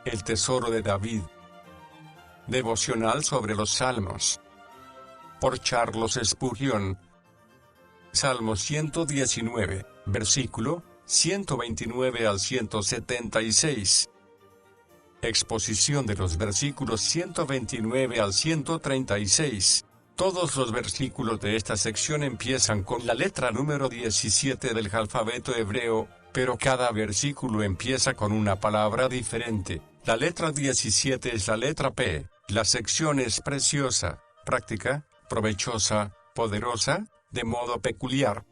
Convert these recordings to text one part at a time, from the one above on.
El tesoro de David. Devocional sobre los Salmos. Por Charles Spurgeon. Salmo 119, versículo 129 al 176. Exposición de los versículos 129 al 136. Todos los versículos de esta sección empiezan con la letra número 17 del alfabeto hebreo, pero cada versículo empieza con una palabra diferente. La letra 17 es la letra P. La sección es preciosa, práctica, provechosa, poderosa, de modo peculiar.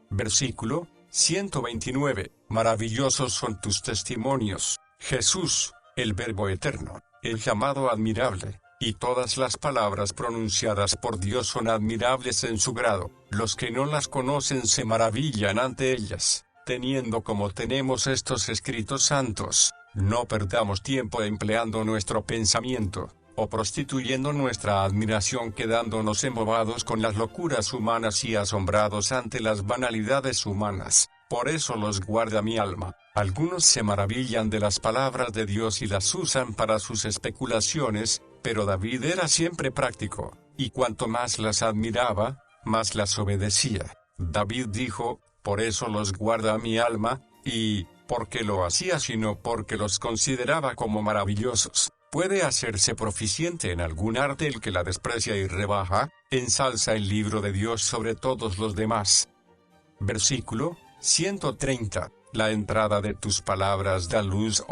Versículo 129. Maravillosos son tus testimonios, Jesús, el Verbo eterno, el llamado admirable. Y todas las palabras pronunciadas por Dios son admirables en su grado. Los que no las conocen se maravillan ante ellas. Teniendo como tenemos estos escritos santos, no perdamos tiempo empleando nuestro pensamiento, o prostituyendo nuestra admiración quedándonos embobados con las locuras humanas y asombrados ante las banalidades humanas. Por eso los guarda mi alma. Algunos se maravillan de las palabras de Dios y las usan para sus especulaciones, pero David era siempre práctico, y cuanto más las admiraba, más las obedecía. David dijo, por eso los guarda mi alma, y, porque lo hacía sino porque los consideraba como maravillosos. ¿Puede hacerse proficiente en algún arte el que la desprecia y rebaja? Ensalza el libro de Dios sobre todos los demás. Versículo 130. La entrada de tus palabras da luz,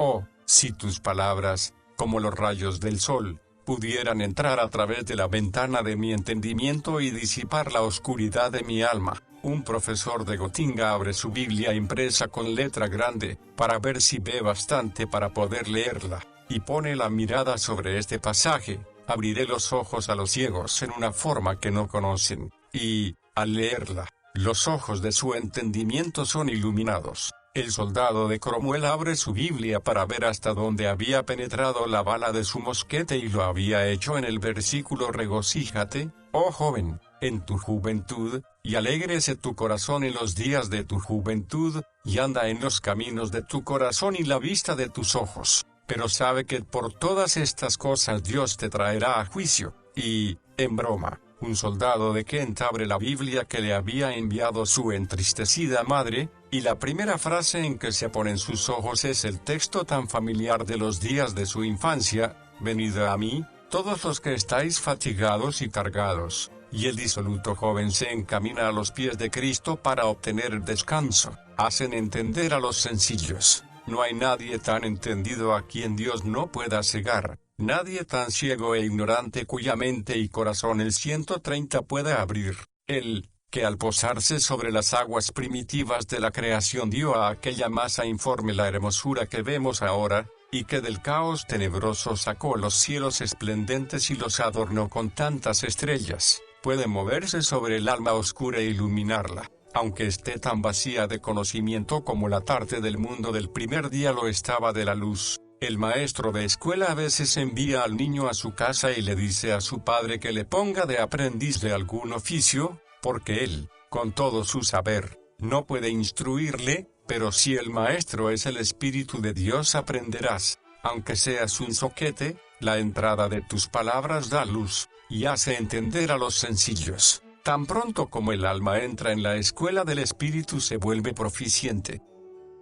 si tus palabras, como los rayos del sol, pudieran entrar a través de la ventana de mi entendimiento y disipar la oscuridad de mi alma. Un profesor de Gotinga abre su Biblia impresa con letra grande, para ver si ve bastante para poder leerla, y pone la mirada sobre este pasaje: abriré los ojos a los ciegos en una forma que no conocen, y, al leerla, los ojos de su entendimiento son iluminados. El soldado de Cromwell abre su Biblia para ver hasta dónde había penetrado la bala de su mosquete y lo había hecho en el versículo: regocíjate, oh joven, en tu juventud, y alégrese tu corazón en los días de tu juventud, y anda en los caminos de tu corazón y la vista de tus ojos. Pero sabe que por todas estas cosas Dios te traerá a juicio. Y, en broma, un soldado de Kent abre la Biblia que le había enviado su entristecida madre, y la primera frase en que se ponen sus ojos es el texto tan familiar de los días de su infancia: venid a mí, todos los que estáis fatigados y cargados. Y el disoluto joven se encamina a los pies de Cristo para obtener descanso. Hacen entender a los sencillos. No hay nadie tan entendido a quien Dios no pueda cegar. Nadie tan ciego e ignorante cuya mente y corazón el 130 pueda abrir. Él, que al posarse sobre las aguas primitivas de la creación dio a aquella masa informe la hermosura que vemos ahora, y que del caos tenebroso sacó los cielos esplendentes y los adornó con tantas estrellas, puede moverse sobre el alma oscura e iluminarla, aunque esté tan vacía de conocimiento como la tarde del mundo del primer día lo estaba de la luz. El maestro de escuela a veces envía al niño a su casa y le dice a su padre que le ponga de aprendiz de algún oficio, porque él, con todo su saber, no puede instruirle, pero si el maestro es el Espíritu de Dios aprenderás, aunque seas un zoquete. La entrada de tus palabras da luz, y hace entender a los sencillos. Tan pronto como el alma entra en la escuela del Espíritu se vuelve proficiente.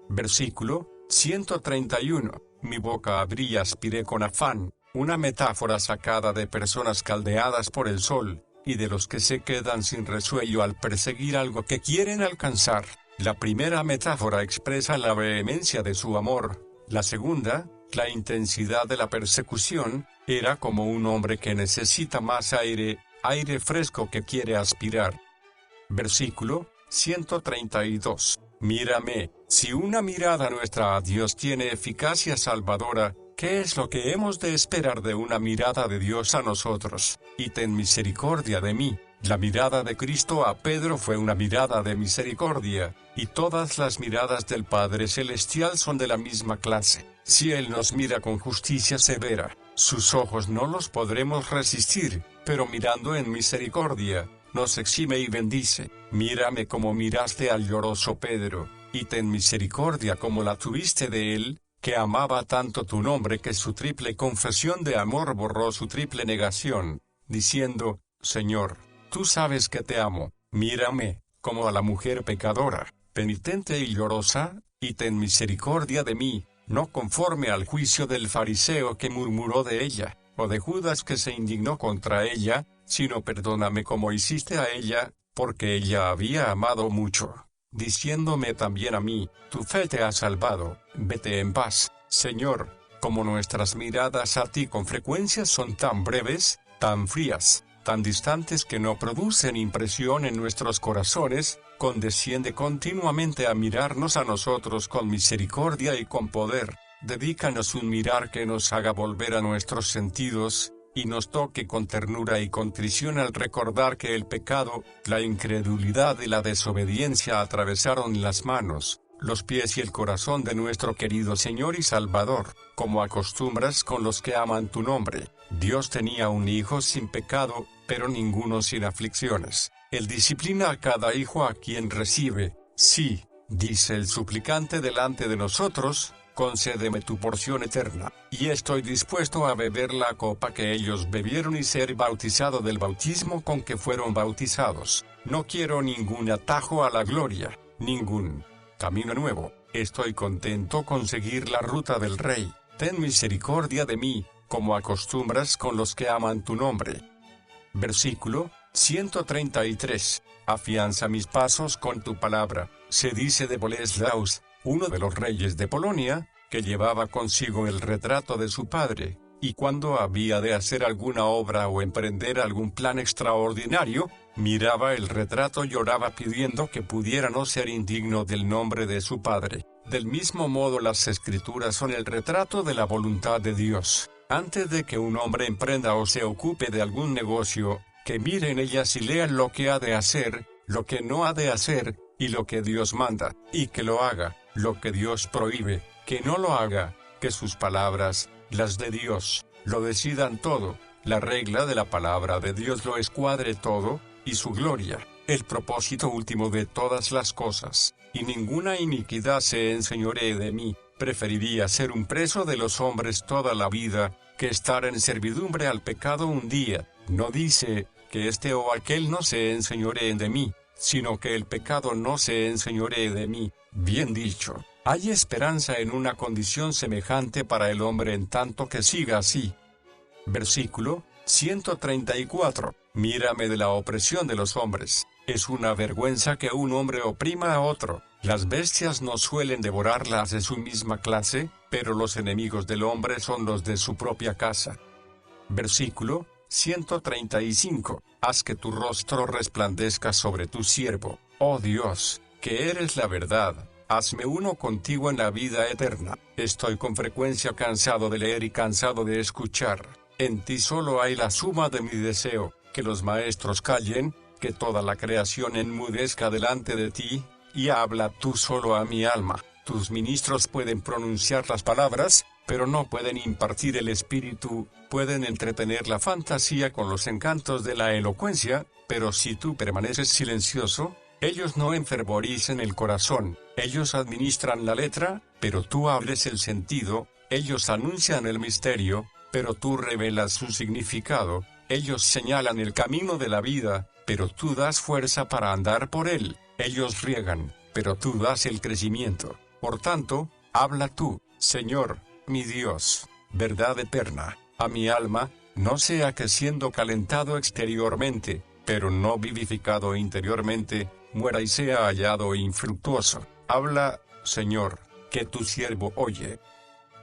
Versículo 131. Mi boca abrí y aspiré con afán, una metáfora sacada de personas caldeadas por el sol, y de los que se quedan sin resuello al perseguir algo que quieren alcanzar. La primera metáfora expresa la vehemencia de su amor. La segunda, la intensidad de la persecución. Era como un hombre que necesita más aire fresco que quiere aspirar. Versículo 132. Mírame, si una mirada nuestra a Dios tiene eficacia salvadora, ¿qué es lo que hemos de esperar de una mirada de Dios a nosotros? Y ten misericordia de mí. La mirada de Cristo a Pedro fue una mirada de misericordia, y todas las miradas del Padre Celestial son de la misma clase. Si Él nos mira con justicia severa, sus ojos no los podremos resistir, pero mirando en misericordia, nos exime y bendice. Mírame como miraste al lloroso Pedro, y ten misericordia como la tuviste de él, que amaba tanto tu nombre que su triple confesión de amor borró su triple negación, diciendo, Señor, tú sabes que te amo, mírame, como a la mujer pecadora, penitente y llorosa, y ten misericordia de mí, no conforme al juicio del fariseo que murmuró de ella, o de Judas que se indignó contra ella, sino perdóname como hiciste a ella, porque ella había amado mucho, diciéndome también a mí, tu fe te ha salvado, vete en paz. Señor, como nuestras miradas a ti con frecuencia son tan breves, tan frías, tan distantes que no producen impresión en nuestros corazones, condesciende continuamente a mirarnos a nosotros con misericordia y con poder, dedícanos un mirar que nos haga volver a nuestros sentidos, y nos toque con ternura y contrición al recordar que el pecado, la incredulidad y la desobediencia atravesaron las manos, los pies y el corazón de nuestro querido Señor y Salvador, como acostumbras con los que aman tu nombre. Dios tenía un hijo sin pecado, pero ninguno sin aflicciones. Él disciplina a cada hijo a quien recibe. Sí, dice el suplicante delante de nosotros, concédeme tu porción eterna, y estoy dispuesto a beber la copa que ellos bebieron y ser bautizado del bautismo con que fueron bautizados. No quiero ningún atajo a la gloria, ningún camino nuevo. Estoy contento con seguir la ruta del Rey. Ten misericordia de mí, como acostumbras con los que aman tu nombre. Versículo 133. Afianza mis pasos con tu palabra. Se dice de Boleslaus, uno de los reyes de Polonia, que llevaba consigo el retrato de su padre, y cuando había de hacer alguna obra o emprender algún plan extraordinario, miraba el retrato y lloraba pidiendo que pudiera no ser indigno del nombre de su padre. Del mismo modo las Escrituras son el retrato de la voluntad de Dios. Antes de que un hombre emprenda o se ocupe de algún negocio, que mire en ellas y lea lo que ha de hacer, lo que no ha de hacer, y lo que Dios manda, y que lo haga, lo que Dios prohíbe, que no lo haga, que sus palabras, las de Dios, lo decidan todo, la regla de la palabra de Dios lo escuadre todo, y su gloria, el propósito último de todas las cosas, y ninguna iniquidad se enseñoree de mí. Preferiría ser un preso de los hombres toda la vida, que estar en servidumbre al pecado un día. No dice, que este o aquel no se enseñoreen de mí, sino que el pecado no se enseñoree de mí. Bien dicho, hay esperanza en una condición semejante para el hombre en tanto que siga así. Versículo 134. Mírame de la opresión de los hombres. Es una vergüenza que un hombre oprima a otro. Las bestias no suelen devorar las de su misma clase, pero los enemigos del hombre son los de su propia casa. Versículo 135. Haz que tu rostro resplandezca sobre tu siervo, oh Dios, que eres la verdad. Hazme uno contigo en la vida eterna. Estoy con frecuencia cansado de leer y cansado de escuchar. En ti solo hay la suma de mi deseo, que los maestros callen, que toda la creación enmudezca delante de ti, y habla tú solo a mi alma. Tus ministros pueden pronunciar las palabras, pero no pueden impartir el espíritu, pueden entretener la fantasía con los encantos de la elocuencia, pero si tú permaneces silencioso, ellos no enfervoricen el corazón. Ellos administran la letra, pero tú abres el sentido. Ellos anuncian el misterio, pero tú revelas su significado. Ellos señalan el camino de la vida, pero tú das fuerza para andar por él. Ellos riegan, pero tú das el crecimiento. Por tanto, habla tú, Señor, mi Dios, verdad eterna, a mi alma, no sea que siendo calentado exteriormente, pero no vivificado interiormente, muera y sea hallado infructuoso. Habla, Señor, que tu siervo oye.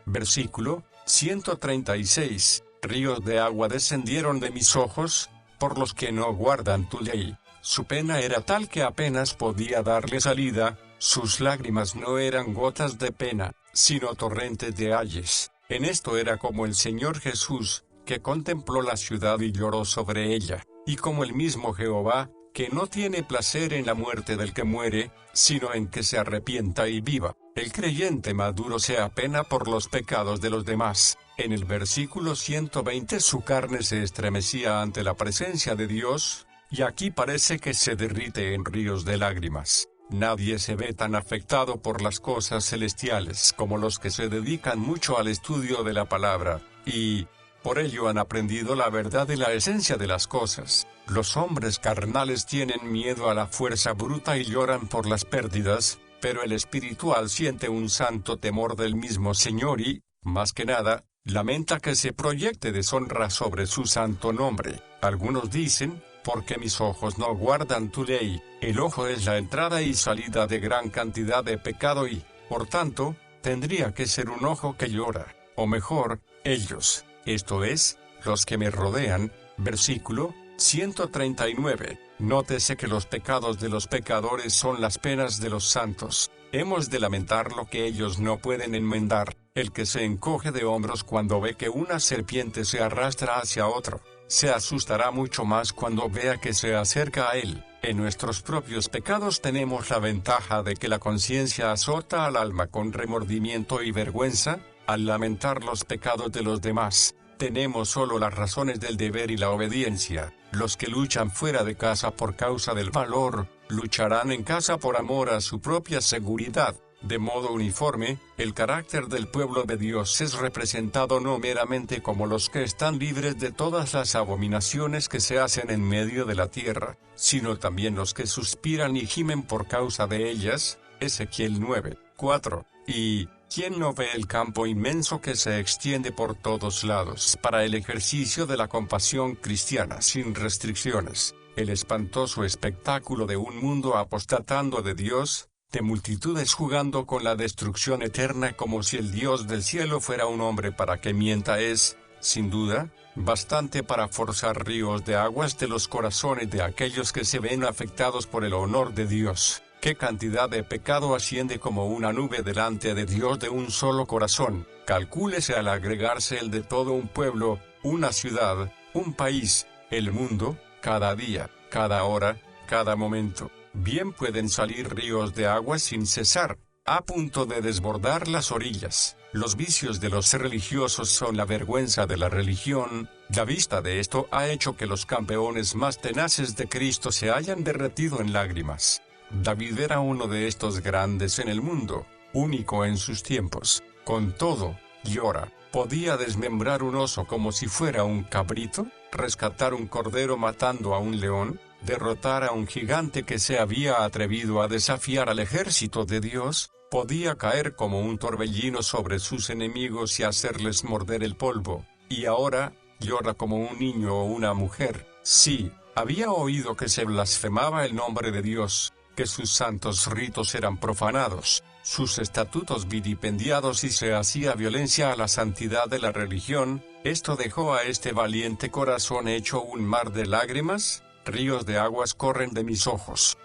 Versículo 136. Ríos de agua descendieron de mis ojos, por los que no guardan tu ley. Su pena era tal que apenas podía darle salida, sus lágrimas no eran gotas de pena, sino torrentes de ayes. En esto era como el Señor Jesús, que contempló la ciudad y lloró sobre ella, y como el mismo Jehová, que no tiene placer en la muerte del que muere, sino en que se arrepienta y viva. El creyente maduro se apena por los pecados de los demás. En el versículo 120 su carne se estremecía ante la presencia de Dios, y aquí parece que se derrite en ríos de lágrimas. Nadie se ve tan afectado por las cosas celestiales como los que se dedican mucho al estudio de la palabra, y por ello han aprendido la verdad y la esencia de las cosas. Los hombres carnales tienen miedo a la fuerza bruta y lloran por las pérdidas, pero el espiritual siente un santo temor del mismo Señor y, más que nada, lamenta que se proyecte deshonra sobre su santo nombre. Algunos dicen, porque mis ojos no guardan tu ley. El ojo es la entrada y salida de gran cantidad de pecado y, por tanto, tendría que ser un ojo que llora. O mejor, ellos, esto es, los que me rodean. Versículo 139. Nótese que los pecados de los pecadores son las penas de los santos. Hemos de lamentar lo que ellos no pueden enmendar. El que se encoge de hombros cuando ve que una serpiente se arrastra hacia otro, se asustará mucho más cuando vea que se acerca a él. En nuestros propios pecados tenemos la ventaja de que la conciencia azota al alma con remordimiento y vergüenza. Al lamentar los pecados de los demás, tenemos solo las razones del deber y la obediencia. Los que luchan fuera de casa por causa del valor, lucharán en casa por amor a su propia seguridad. De modo uniforme, el carácter del pueblo de Dios es representado no meramente como los que están libres de todas las abominaciones que se hacen en medio de la tierra, sino también los que suspiran y gimen por causa de ellas. Ezequiel 9:4. Y ¿quién no ve el campo inmenso que se extiende por todos lados para el ejercicio de la compasión cristiana sin restricciones? El espantoso espectáculo de un mundo apostatando de Dios, de multitudes jugando con la destrucción eterna como si el Dios del cielo fuera un hombre para que mienta es, sin duda, bastante para forzar ríos de aguas de los corazones de aquellos que se ven afectados por el honor de Dios. ¿Qué cantidad de pecado asciende como una nube delante de Dios de un solo corazón? Calcúlese al agregarse el de todo un pueblo, una ciudad, un país, el mundo, cada día, cada hora, cada momento. Bien pueden salir ríos de agua sin cesar, a punto de desbordar las orillas. Los vicios de los religiosos son la vergüenza de la religión. La vista de esto ha hecho que los campeones más tenaces de Cristo se hayan derretido en lágrimas. David era uno de estos grandes en el mundo, único en sus tiempos. Con todo, llora. ¿Podía desmembrar un oso como si fuera un cabrito? ¿Rescatar un cordero matando a un león? ¿Derrotar a un gigante que se había atrevido a desafiar al ejército de Dios? Podía caer como un torbellino sobre sus enemigos y hacerles morder el polvo. Y ahora, llora como un niño o una mujer. Sí, había oído que se blasfemaba el nombre de Dios, que sus santos ritos eran profanados, sus estatutos vilipendiados y se hacía violencia a la santidad de la religión. Esto dejó a este valiente corazón hecho un mar de lágrimas. Ríos de aguas corren de mis ojos.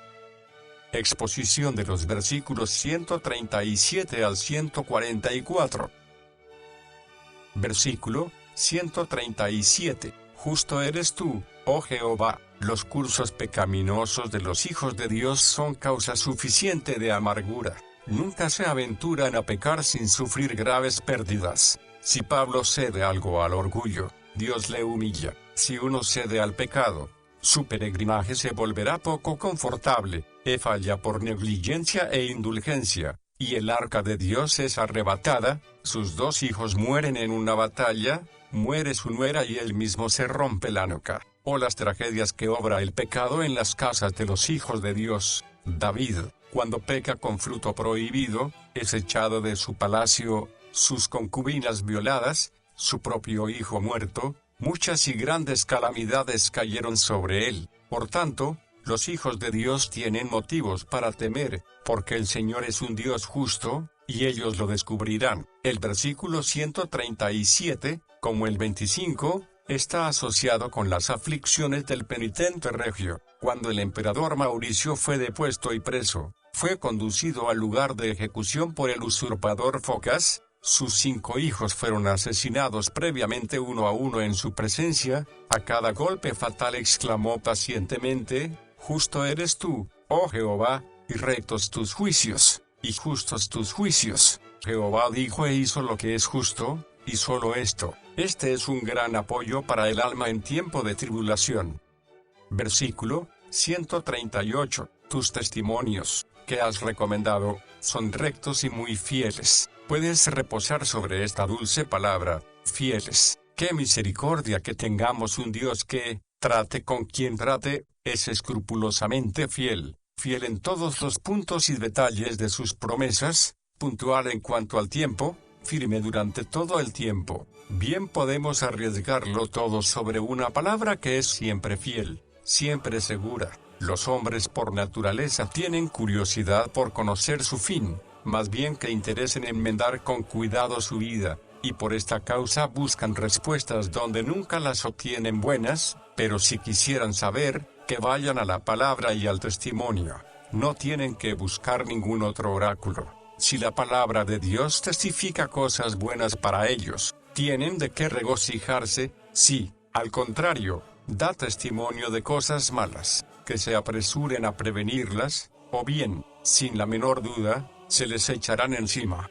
Exposición de los versículos 137 al 144. Versículo 137. Justo eres tú, oh Jehová. Los cursos pecaminosos de los hijos de Dios son causa suficiente de amargura. Nunca se aventuran a pecar sin sufrir graves pérdidas. Si Pablo cede algo al orgullo, Dios le humilla. Si uno cede al pecado, su peregrinaje se volverá poco confortable. Falla por negligencia e indulgencia, y el arca de Dios es arrebatada. Sus dos hijos mueren en una batalla, muere su nuera y él mismo se rompe la nuca. O las tragedias que obra el pecado en las casas de los hijos de Dios. David, cuando peca con fruto prohibido, es echado de su palacio, sus concubinas violadas, su propio hijo muerto. Muchas y grandes calamidades cayeron sobre él. Por tanto, los hijos de Dios tienen motivos para temer, porque el Señor es un Dios justo, y ellos lo descubrirán. El versículo 137, como el 25, está asociado con las aflicciones del penitente Regio. Cuando el emperador Mauricio fue depuesto y preso, fue conducido al lugar de ejecución por el usurpador Focas. Sus 5 hijos fueron asesinados previamente uno a uno en su presencia. A cada golpe fatal exclamó pacientemente: Justo eres tú, oh Jehová, y rectos tus juicios, y justos tus juicios. Jehová dijo e hizo lo que es justo, y solo esto. Este es un gran apoyo para el alma en tiempo de tribulación. Versículo 138. Tus testimonios, que has recomendado, son rectos y muy fieles. Puedes reposar sobre esta dulce palabra, fieles. Qué misericordia que tengamos un Dios que, trate con quien trate, es escrupulosamente fiel, fiel en todos los puntos y detalles de sus promesas, puntual en cuanto al tiempo, firme durante todo el tiempo. Bien podemos arriesgarlo todo sobre una palabra que es siempre fiel, siempre segura. Los hombres por naturaleza tienen curiosidad por conocer su fin, más bien que interés en enmendar con cuidado su vida, y por esta causa buscan respuestas donde nunca las obtienen buenas, pero si quisieran saber, que vayan a la palabra y al testimonio. No tienen que buscar ningún otro oráculo. Si la palabra de Dios testifica cosas buenas para ellos, tienen de qué regocijarse. Si, al contrario, da testimonio de cosas malas, que se apresuren a prevenirlas, o bien, sin la menor duda, se les echarán encima.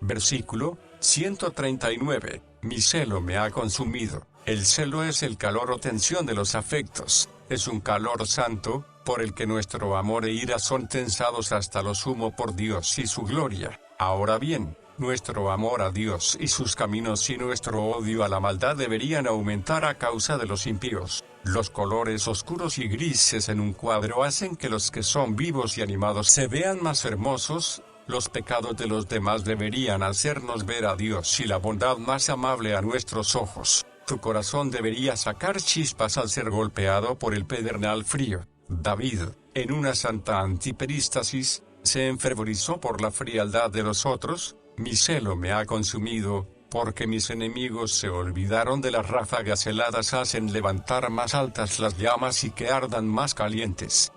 Versículo 139. Mi celo me ha consumido. El celo es el calor o tensión de los afectos. Es un calor santo, por el que nuestro amor e ira son tensados hasta lo sumo por Dios y su gloria. Ahora bien, nuestro amor a Dios y sus caminos y nuestro odio a la maldad deberían aumentar a causa de los impíos. Los colores oscuros y grises en un cuadro hacen que los que son vivos y animados se vean más hermosos. Los pecados de los demás deberían hacernos ver a Dios y la bondad más amable a nuestros ojos. Tu corazón debería sacar chispas al ser golpeado por el pedernal frío. David, en una santa antiperístasis, se enfervorizó por la frialdad de los otros. Mi celo me ha consumido, porque mis enemigos se olvidaron de las ráfagas heladas hacen levantar más altas las llamas y que ardan más calientes.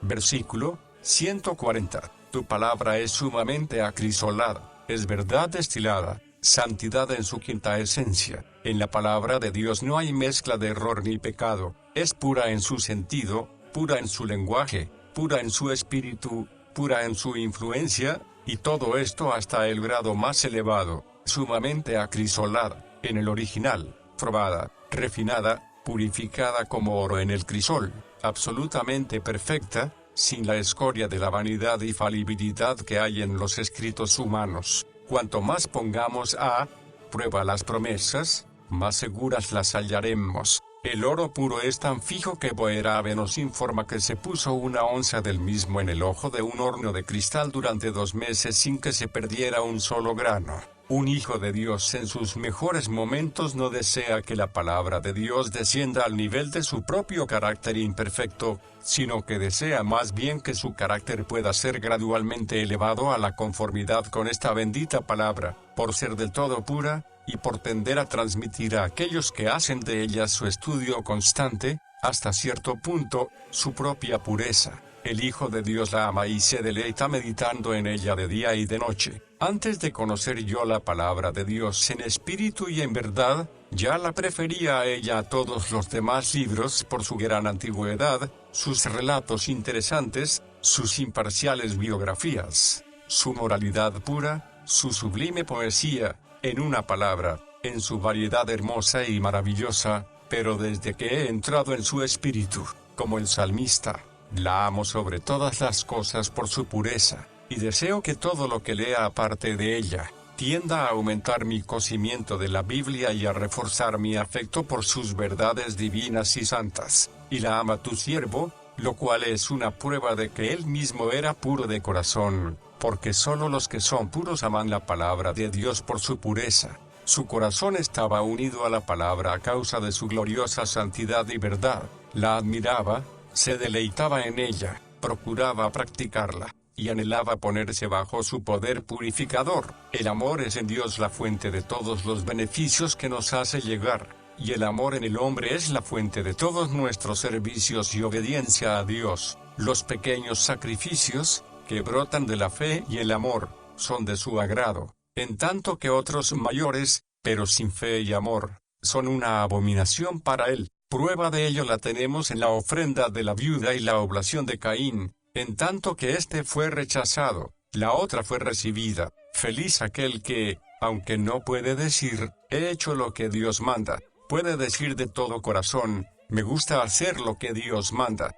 Versículo 140. Tu palabra es sumamente acrisolada, es verdad destilada, santidad en su quinta esencia. En la palabra de Dios no hay mezcla de error ni pecado, es pura en su sentido, pura en su lenguaje, pura en su espíritu, pura en su influencia, y todo esto hasta el grado más elevado, sumamente acrisolada, en el original, probada, refinada, purificada como oro en el crisol, absolutamente perfecta, sin la escoria de la vanidad y falibilidad que hay en los escritos humanos. Cuanto más pongamos a prueba las promesas, más seguras las hallaremos. El oro puro es tan fijo que Boerhaave nos informa que se puso una onza del mismo en el ojo de un horno de cristal durante 2 meses sin que se perdiera un solo grano. Un hijo de Dios en sus mejores momentos no desea que la palabra de Dios descienda al nivel de su propio carácter imperfecto, sino que desea más bien que su carácter pueda ser gradualmente elevado a la conformidad con esta bendita palabra, por ser del todo pura, y por tender a transmitir a aquellos que hacen de ella su estudio constante, hasta cierto punto, su propia pureza. El Hijo de Dios la ama y se deleita meditando en ella de día y de noche. Antes de conocer yo la palabra de Dios en espíritu y en verdad, ya la prefería a ella a todos los demás libros por su gran antigüedad, sus relatos interesantes, sus imparciales biografías, su moralidad pura, su sublime poesía, en una palabra, en su variedad hermosa y maravillosa, pero desde que he entrado en su espíritu, como el salmista, la amo sobre todas las cosas por su pureza, y deseo que todo lo que lea aparte de ella, tienda a aumentar mi conocimiento de la Biblia y a reforzar mi afecto por sus verdades divinas y santas. Y la ama tu siervo, lo cual es una prueba de que él mismo era puro de corazón, porque solo los que son puros aman la palabra de Dios por su pureza. Su corazón estaba unido a la palabra a causa de su gloriosa santidad y verdad. La admiraba, se deleitaba en ella, procuraba practicarla, y anhelaba ponerse bajo su poder purificador. El amor es en Dios la fuente de todos los beneficios que nos hace llegar, y el amor en el hombre es la fuente de todos nuestros servicios y obediencia a Dios. Los pequeños sacrificios, que brotan de la fe y el amor, son de su agrado, en tanto que otros mayores, pero sin fe y amor, son una abominación para él. Prueba de ello la tenemos en la ofrenda de la viuda y la oblación de Caín, en tanto que éste fue rechazado, la otra fue recibida. Feliz aquel que, aunque no puede decir, he hecho lo que Dios manda, puede decir de todo corazón, me gusta hacer lo que Dios manda.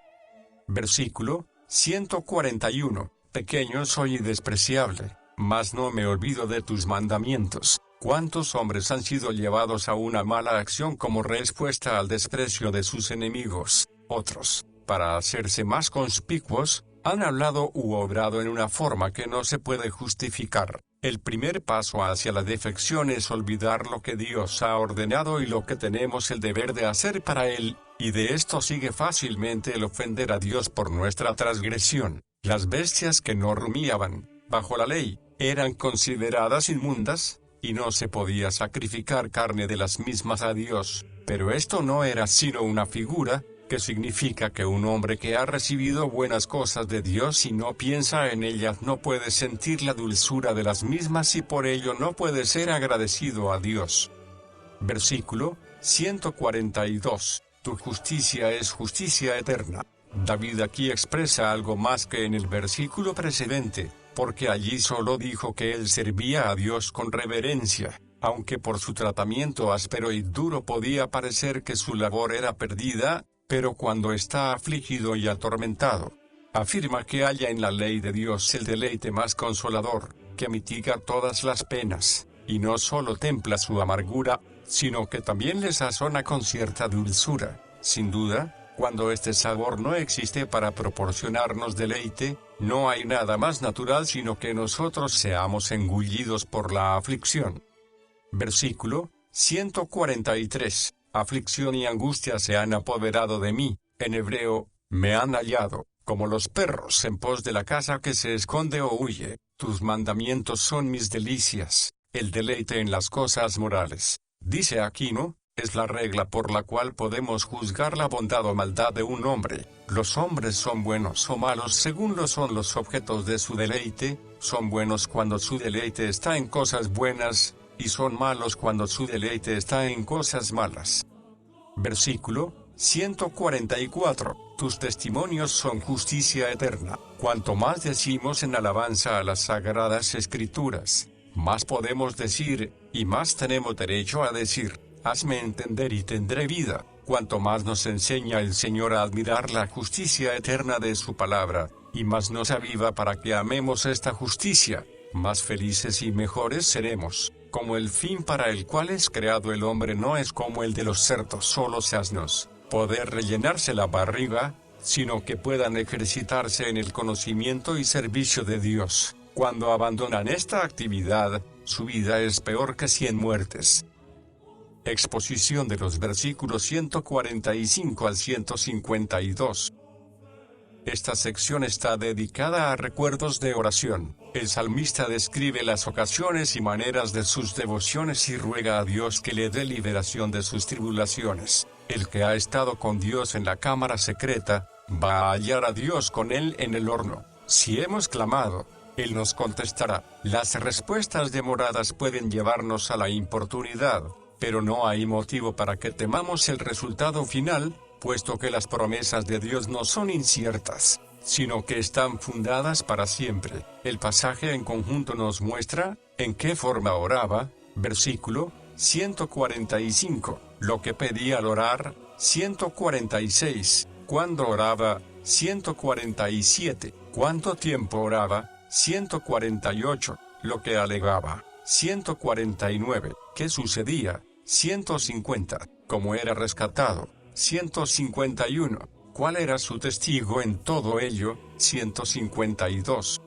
Versículo 141. pequeño soy y despreciable, mas no me olvido de tus mandamientos. ¿Cuántos hombres han sido llevados a una mala acción como respuesta al desprecio de sus enemigos? Otros, para hacerse más conspicuos, han hablado u obrado en una forma que no se puede justificar. El primer paso hacia la defección es olvidar lo que Dios ha ordenado y lo que tenemos el deber de hacer para Él, y de esto sigue fácilmente el ofender a Dios por nuestra transgresión. Las bestias que no rumiaban, bajo la ley, eran consideradas inmundas, y no se podía sacrificar carne de las mismas a Dios, pero esto no era sino una figura, que significa que un hombre que ha recibido buenas cosas de Dios y no piensa en ellas no puede sentir la dulzura de las mismas y por ello no puede ser agradecido a Dios. Versículo 142. Tu justicia es justicia eterna. David aquí expresa algo más que en el versículo precedente, porque allí solo dijo que él servía a Dios con reverencia, aunque por su tratamiento áspero y duro podía parecer que su labor era perdida, pero cuando está afligido y atormentado, afirma que halla en la ley de Dios el deleite más consolador, que mitiga todas las penas, y no solo templa su amargura, sino que también le sazona con cierta dulzura. Sin duda, cuando este sabor no existe para proporcionarnos deleite, no hay nada más natural sino que nosotros seamos engullidos por la aflicción. Versículo 143. Aflicción y angustia se han apoderado de mí, en hebreo, me han hallado, como los perros en pos de la caza que se esconde o huye. Tus mandamientos son mis delicias, el deleite en las cosas morales. Dice Aquino, es la regla por la cual podemos juzgar la bondad o maldad de un hombre. Los hombres son buenos o malos según lo son los objetos de su deleite, son buenos cuando su deleite está en cosas buenas, y son malos cuando su deleite está en cosas malas. Versículo 144. Tus testimonios son justicia eterna. Cuanto más decimos en alabanza a las sagradas escrituras, más podemos decir, y más tenemos derecho a decir, hazme entender y tendré vida. Cuanto más nos enseña el Señor a admirar la justicia eterna de su palabra, y más nos aviva para que amemos esta justicia, más felices y mejores seremos. Como el fin para el cual es creado el hombre no es como el de los cerdos solos asnos, poder rellenarse la barriga, sino que puedan ejercitarse en el conocimiento y servicio de Dios. Cuando abandonan esta actividad, su vida es peor que 100 muertes. Exposición de los versículos 145 al 152. Esta sección está dedicada a recuerdos de oración. El salmista describe las ocasiones y maneras de sus devociones y ruega a Dios que le dé liberación de sus tribulaciones. El que ha estado con Dios en la cámara secreta, va a hallar a Dios con él en el horno. Si hemos clamado, Él nos contestará. Las respuestas demoradas pueden llevarnos a la importunidad, pero no hay motivo para que temamos el resultado final, puesto que las promesas de Dios no son inciertas, sino que están fundadas para siempre. El pasaje en conjunto nos muestra en qué forma oraba. Versículo 145. Lo que pedía al orar. 146. ¿Cuándo oraba? 147. ¿Cuánto tiempo oraba? 148. Lo que alegaba. 149. ¿Qué sucedía? 150. ¿Cómo era rescatado? 151. ¿Cuál era su testigo en todo ello? 152.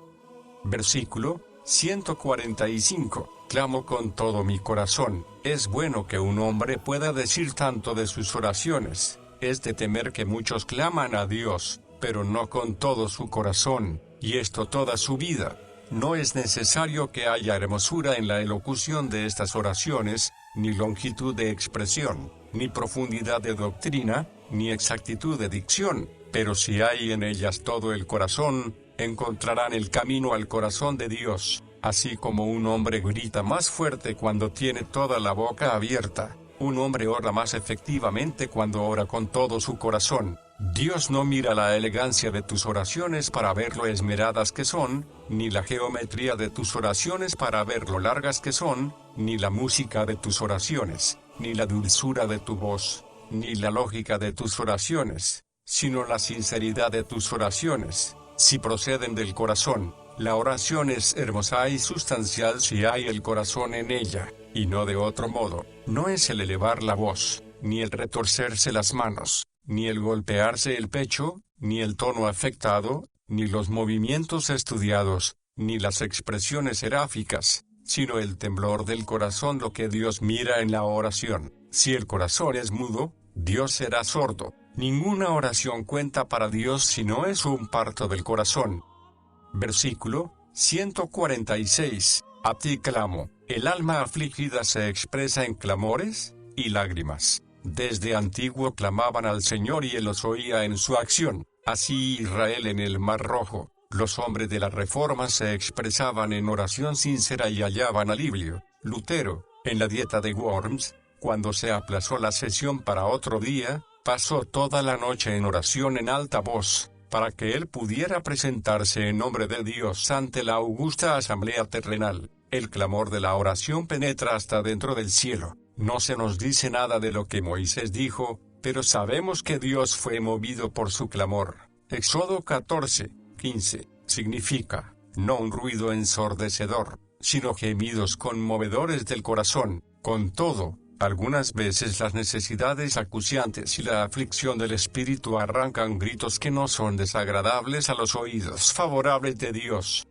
Versículo 145. Clamo con todo mi corazón. Es bueno que un hombre pueda decir tanto de sus oraciones. Es de temer que muchos claman a Dios, pero no con todo su corazón, y esto toda su vida. No es necesario que haya hermosura en la elocución de estas oraciones, ni longitud de expresión, ni profundidad de doctrina, ni exactitud de dicción, pero si hay en ellas todo el corazón, encontrarán el camino al corazón de Dios. Así como un hombre grita más fuerte cuando tiene toda la boca abierta, un hombre ora más efectivamente cuando ora con todo su corazón. Dios no mira la elegancia de tus oraciones para ver lo esmeradas que son, ni la geometría de tus oraciones para ver lo largas que son, ni la música de tus oraciones, ni la dulzura de tu voz, ni la lógica de tus oraciones, sino la sinceridad de tus oraciones. Si proceden del corazón, la oración es hermosa y sustancial si hay el corazón en ella, y no de otro modo. No es el elevar la voz, ni el retorcerse las manos, ni el golpearse el pecho, ni el tono afectado, ni los movimientos estudiados, ni las expresiones seráficas, sino el temblor del corazón lo que Dios mira en la oración. Si el corazón es mudo, Dios será sordo. Ninguna oración cuenta para Dios si no es un parto del corazón. Versículo 146. A ti clamo. El alma afligida se expresa en clamores y lágrimas. Desde antiguo clamaban al Señor y Él los oía en su acción. Así Israel en el Mar Rojo. Los hombres de la Reforma se expresaban en oración sincera y hallaban alivio. Lutero, en la dieta de Worms, cuando se aplazó la sesión para otro día, pasó toda la noche en oración en alta voz, para que él pudiera presentarse en nombre de Dios ante la augusta asamblea terrenal. El clamor de la oración penetra hasta dentro del cielo. No se nos dice nada de lo que Moisés dijo, pero sabemos que Dios fue movido por su clamor. Éxodo 14:15, significa, no un ruido ensordecedor, sino gemidos conmovedores del corazón. Con todo, algunas veces las necesidades acuciantes y la aflicción del espíritu arrancan gritos que no son desagradables a los oídos favorables de Dios.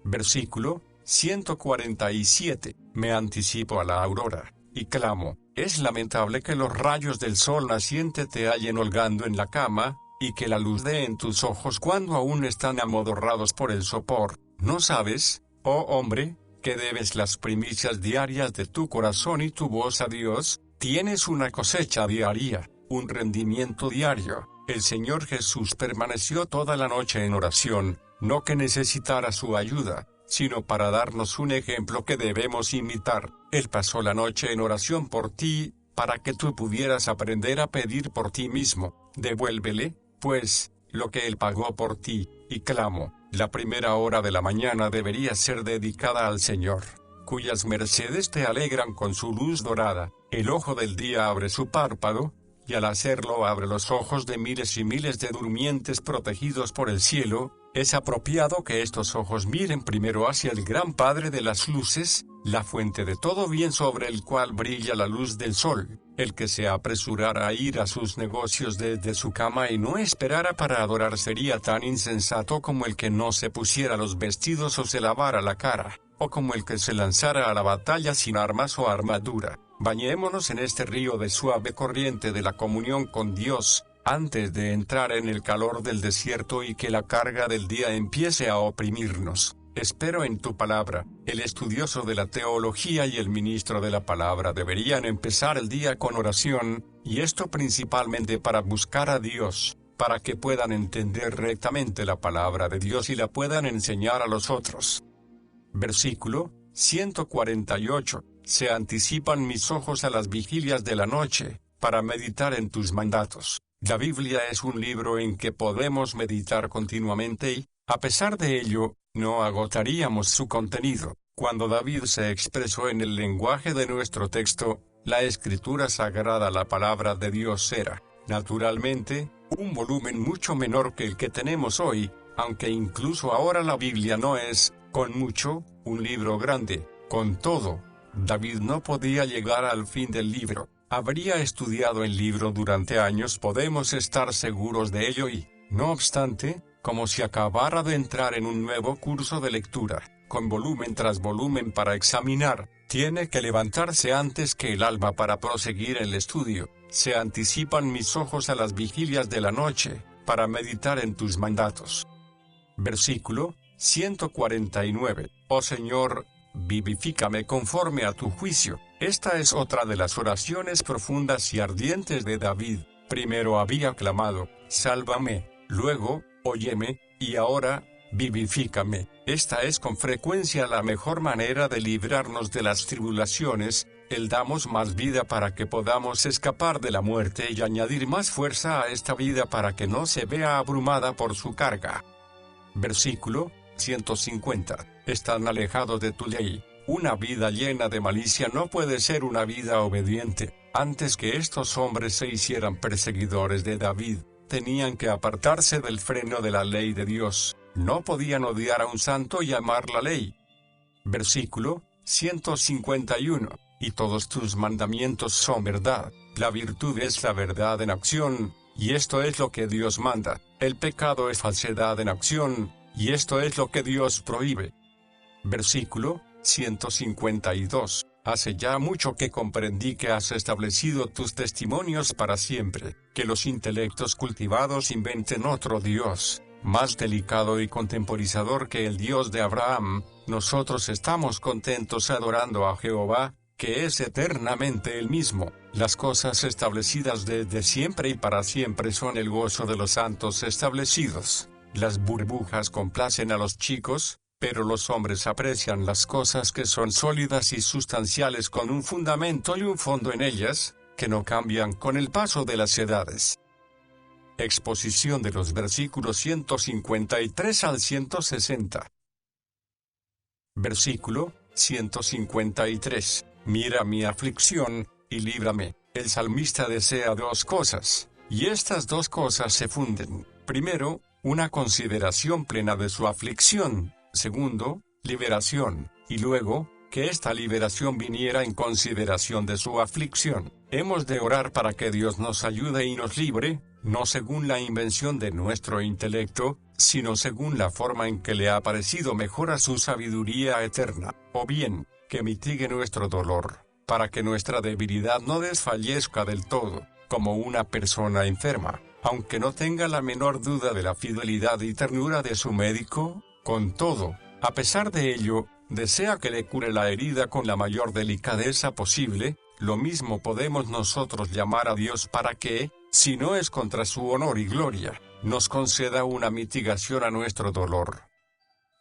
Versículo 147. Me anticipo a la aurora, y clamo. Es lamentable que los rayos del sol naciente te hallen holgando en la cama, y que la luz dé en tus ojos cuando aún están amodorrados por el sopor. ¿No sabes, oh hombre, que debes las primicias diarias de tu corazón y tu voz a Dios? Tienes una cosecha diaria, un rendimiento diario. El Señor Jesús permaneció toda la noche en oración, no que necesitara su ayuda, sino para darnos un ejemplo que debemos imitar. Él pasó la noche en oración por ti, para que tú pudieras aprender a pedir por ti mismo. Devuélvele, pues, lo que Él pagó por ti, y clamo. La primera hora de la mañana debería ser dedicada al Señor, cuyas mercedes te alegran con su luz dorada. El ojo del día abre su párpado, y al hacerlo abre los ojos de miles y miles de durmientes protegidos por el cielo. Es apropiado que estos ojos miren primero hacia el gran Padre de las luces, la fuente de todo bien sobre el cual brilla la luz del sol. El que se apresurara a ir a sus negocios desde su cama y no esperara para adorar sería tan insensato como el que no se pusiera los vestidos o se lavara la cara, o como el que se lanzara a la batalla sin armas o armadura. Bañémonos en este río de suave corriente de la comunión con Dios, antes de entrar en el calor del desierto y que la carga del día empiece a oprimirnos. Espero en tu palabra. El estudioso de la teología y el ministro de la palabra deberían empezar el día con oración, y esto principalmente para buscar a Dios, para que puedan entender rectamente la palabra de Dios y la puedan enseñar a los otros. Versículo 148. Se anticipan mis ojos a las vigilias de la noche, para meditar en tus mandatos. La Biblia es un libro en que podemos meditar continuamente y, a pesar de ello, no agotaríamos su contenido. Cuando David se expresó en el lenguaje de nuestro texto, la escritura sagrada, la palabra de Dios, era, naturalmente, un volumen mucho menor que el que tenemos hoy, aunque incluso ahora la Biblia no es, con mucho, un libro grande. Con todo, David no podía llegar al fin del libro. Habría estudiado el libro durante años, podemos estar seguros de ello y, no obstante, como si acabara de entrar en un nuevo curso de lectura, con volumen tras volumen para examinar, tiene que levantarse antes que el alba para proseguir el estudio. Se anticipan mis ojos a las vigilias de la noche, para meditar en tus mandatos. Versículo 149. Oh Señor, vivifícame conforme a tu juicio. Esta es otra de las oraciones profundas y ardientes de David. Primero había clamado, sálvame, luego, óyeme, y ahora, vivifícame. Esta es con frecuencia la mejor manera de librarnos de las tribulaciones. Él damos más vida para que podamos escapar de la muerte y añadir más fuerza a esta vida para que no se vea abrumada por su carga. Versículo 150. Están alejados de tu ley. Una vida llena de malicia no puede ser una vida obediente. Antes que estos hombres se hicieran perseguidores de David, tenían que apartarse del freno de la ley de Dios. No podían odiar a un santo y amar la ley. Versículo 151. Y todos tus mandamientos son verdad. La virtud es la verdad en acción, y esto es lo que Dios manda. El pecado es falsedad en acción, y esto es lo que Dios prohíbe. Versículo 152. Hace ya mucho que comprendí que has establecido tus testimonios para siempre, que los intelectos cultivados inventen otro Dios, más delicado y contemporizador que el Dios de Abraham. Nosotros estamos contentos adorando a Jehová, que es eternamente el mismo. Las cosas establecidas desde siempre y para siempre son el gozo de los santos establecidos. Las burbujas complacen a los chicos, pero los hombres aprecian las cosas que son sólidas y sustanciales con un fundamento y un fondo en ellas, que no cambian con el paso de las edades. Exposición de los versículos 153 al 160. Versículo 153. Mira mi aflicción, y líbrame. El salmista desea dos cosas, y estas dos cosas se funden. Primero, una consideración plena de su aflicción. Segundo, liberación, y luego, que esta liberación viniera en consideración de su aflicción. Hemos de orar para que Dios nos ayude y nos libre, no según la invención de nuestro intelecto, sino según la forma en que le ha parecido mejor a su sabiduría eterna, o bien, que mitigue nuestro dolor, para que nuestra debilidad no desfallezca del todo, como una persona enferma, aunque no tenga la menor duda de la fidelidad y ternura de su médico. Con todo, a pesar de ello, desea que le cure la herida con la mayor delicadeza posible. Lo mismo podemos nosotros llamar a Dios para que, si no es contra su honor y gloria, nos conceda una mitigación a nuestro dolor.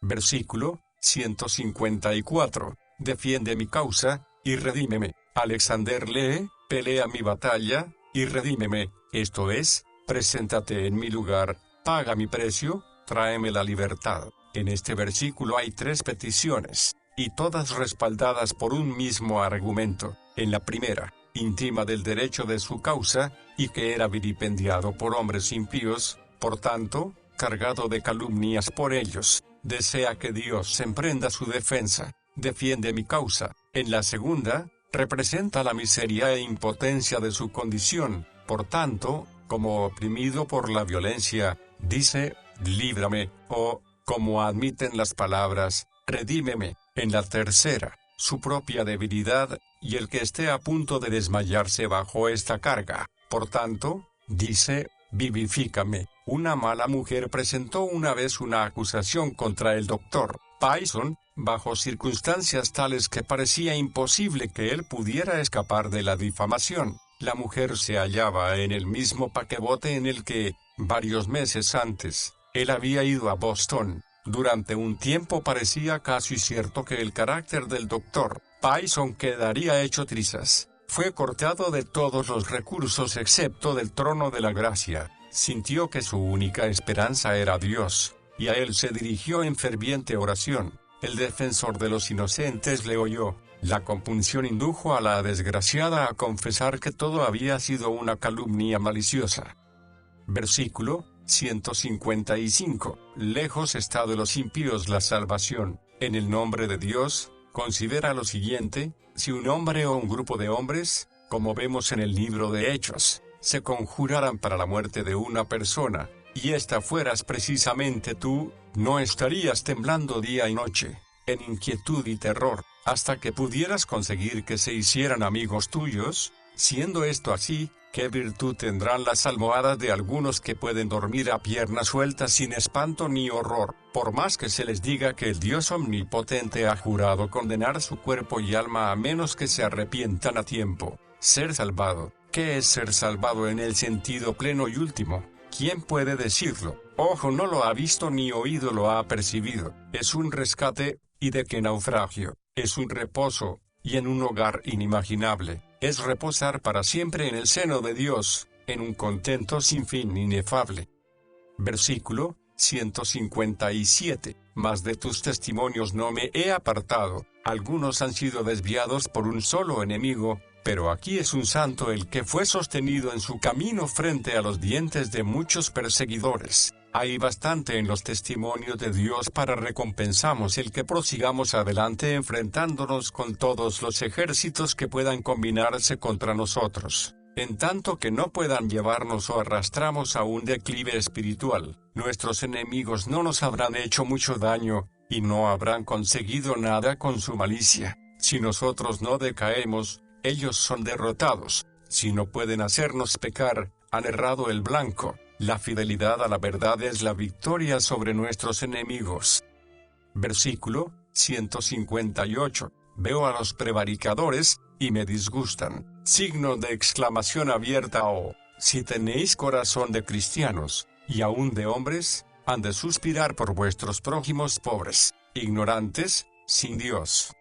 Versículo 154. Defiende mi causa, y redímeme. Alexander lee, pelea mi batalla, y redímeme, esto es, preséntate en mi lugar, paga mi precio, tráeme la libertad. En este versículo hay tres peticiones, y todas respaldadas por un mismo argumento. En la primera, intima del derecho de su causa, y que era vilipendiado por hombres impíos, por tanto, cargado de calumnias por ellos, desea que Dios emprenda su defensa, defiende mi causa. En la segunda, representa la miseria e impotencia de su condición, por tanto, como oprimido por la violencia, dice, líbrame, o, como admiten las palabras, redímeme. En la tercera, su propia debilidad, y el que esté a punto de desmayarse bajo esta carga. Por tanto, dice, vivifícame. Una mala mujer presentó una vez una acusación contra el doctor Payson, bajo circunstancias tales que parecía imposible que él pudiera escapar de la difamación. La mujer se hallaba en el mismo paquebote en el que, varios meses antes, él había ido a Boston. Durante un tiempo parecía casi cierto que el carácter del doctor Payson quedaría hecho trizas. Fue cortado de todos los recursos excepto del trono de la gracia. Sintió que su única esperanza era Dios, y a él se dirigió en ferviente oración. El defensor de los inocentes le oyó. La compunción indujo a la desgraciada a confesar que todo había sido una calumnia maliciosa. Versículo 155. Lejos está de los impíos la salvación. En el nombre de Dios, considera lo siguiente: si un hombre o un grupo de hombres, como vemos en el libro de Hechos, se conjuraran para la muerte de una persona, y esta fueras precisamente tú, no estarías temblando día y noche, en inquietud y terror, hasta que pudieras conseguir que se hicieran amigos tuyos. Siendo esto así, ¿qué virtud tendrán las almohadas de algunos que pueden dormir a piernas sueltas sin espanto ni horror, por más que se les diga que el Dios omnipotente ha jurado condenar su cuerpo y alma a menos que se arrepientan a tiempo? Ser salvado. ¿Qué es ser salvado en el sentido pleno y último? ¿Quién puede decirlo? Ojo no lo ha visto ni oído lo ha percibido. Es un rescate, ¿y de qué naufragio? Es un reposo, y en un hogar inimaginable. Es reposar para siempre en el seno de Dios, en un contento sin fin inefable. Versículo 157. Mas de tus testimonios no me he apartado. Algunos han sido desviados por un solo enemigo, Pero aquí es un santo el que fue sostenido en su camino frente a los dientes de muchos perseguidores. Hay bastante en los testimonios de Dios para recompensarnos el que prosigamos adelante enfrentándonos con todos los ejércitos que puedan combinarse contra nosotros. En tanto que no puedan llevarnos o arrastramos a un declive espiritual, nuestros enemigos no nos habrán hecho mucho daño, y no habrán conseguido nada con su malicia. Si nosotros no decaemos, ellos son derrotados. Si no pueden hacernos pecar, han errado el blanco. La fidelidad a la verdad es la victoria sobre nuestros enemigos. Versículo 158. Veo a los prevaricadores, y me disgustan. Signo de exclamación abierta o, si tenéis corazón de cristianos, y aún de hombres, han de suspirar por vuestros prójimos pobres, ignorantes, sin Dios.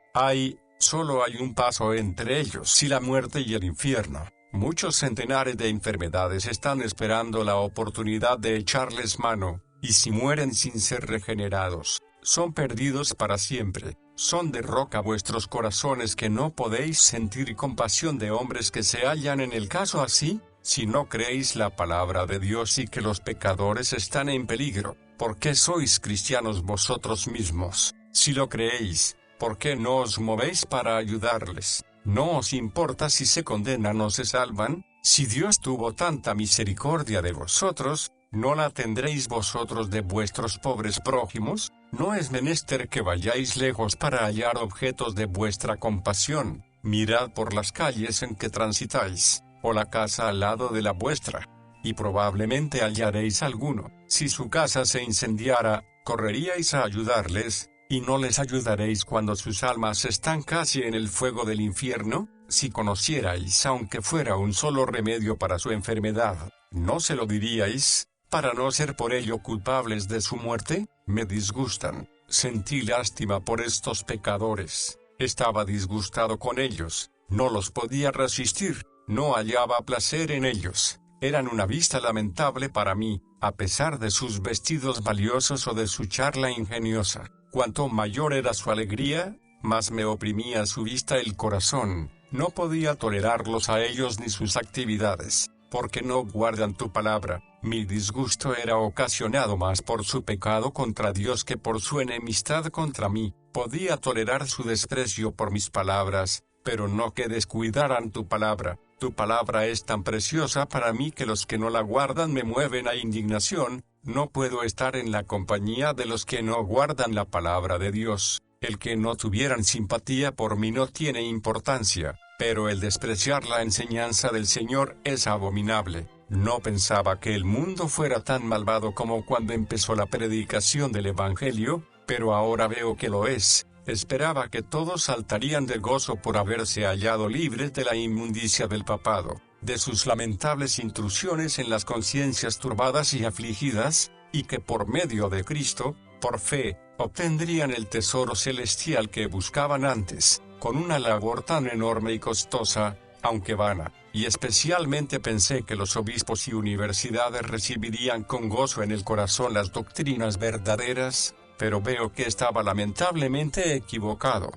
Solo hay un paso entre ellos y la muerte y el infierno. Muchos centenares de enfermedades están esperando la oportunidad de echarles mano, y si mueren sin ser regenerados, son perdidos para siempre. Son de roca vuestros corazones que no podéis sentir compasión de hombres que se hallan en el caso así, si no creéis la palabra de Dios y que los pecadores están en peligro. ¿Por qué sois cristianos vosotros mismos? Si lo creéis, ¿por qué no os movéis para ayudarles? ¿No os importa si se condenan o se salvan? Si Dios tuvo tanta misericordia de vosotros, ¿no la tendréis vosotros de vuestros pobres prójimos? No es menester que vayáis lejos para hallar objetos de vuestra compasión. Mirad por las calles en que transitáis, o la casa al lado de la vuestra, y probablemente hallaréis alguno. Si su casa se incendiara, ¿correríais a ayudarles? ¿Y no les ayudaréis cuando sus almas están casi en el fuego del infierno? Si conocierais aunque fuera un solo remedio para su enfermedad, ¿no se lo diríais, para no ser por ello culpables de su muerte? Me disgustan. Sentí lástima por estos pecadores. Estaba disgustado con ellos. No los podía resistir. No hallaba placer en ellos. Eran una vista lamentable para mí, a pesar de sus vestidos valiosos o de su charla ingeniosa. Cuanto mayor era su alegría, más me oprimía su vista el corazón. No podía tolerarlos a ellos ni sus actividades, porque no guardan tu palabra. Mi disgusto era ocasionado más por su pecado contra Dios que por su enemistad contra mí. Podía tolerar su desprecio por mis palabras, pero no que descuidaran tu palabra. Tu palabra es tan preciosa para mí que los que no la guardan me mueven a indignación. No puedo estar en la compañía de los que no guardan la palabra de Dios. El que no tuvieran simpatía por mí no tiene importancia, pero el despreciar la enseñanza del Señor es abominable. No pensaba que el mundo fuera tan malvado como cuando empezó la predicación del Evangelio, pero ahora veo que lo es. Esperaba que todos saltarían de gozo por haberse hallado libres de la inmundicia del papado, de sus lamentables intrusiones en las conciencias turbadas y afligidas, y que por medio de Cristo, por fe, obtendrían el tesoro celestial que buscaban antes, con una labor tan enorme y costosa, aunque vana, y especialmente pensé que los obispos y universidades recibirían con gozo en el corazón las doctrinas verdaderas, pero veo que estaba lamentablemente equivocado.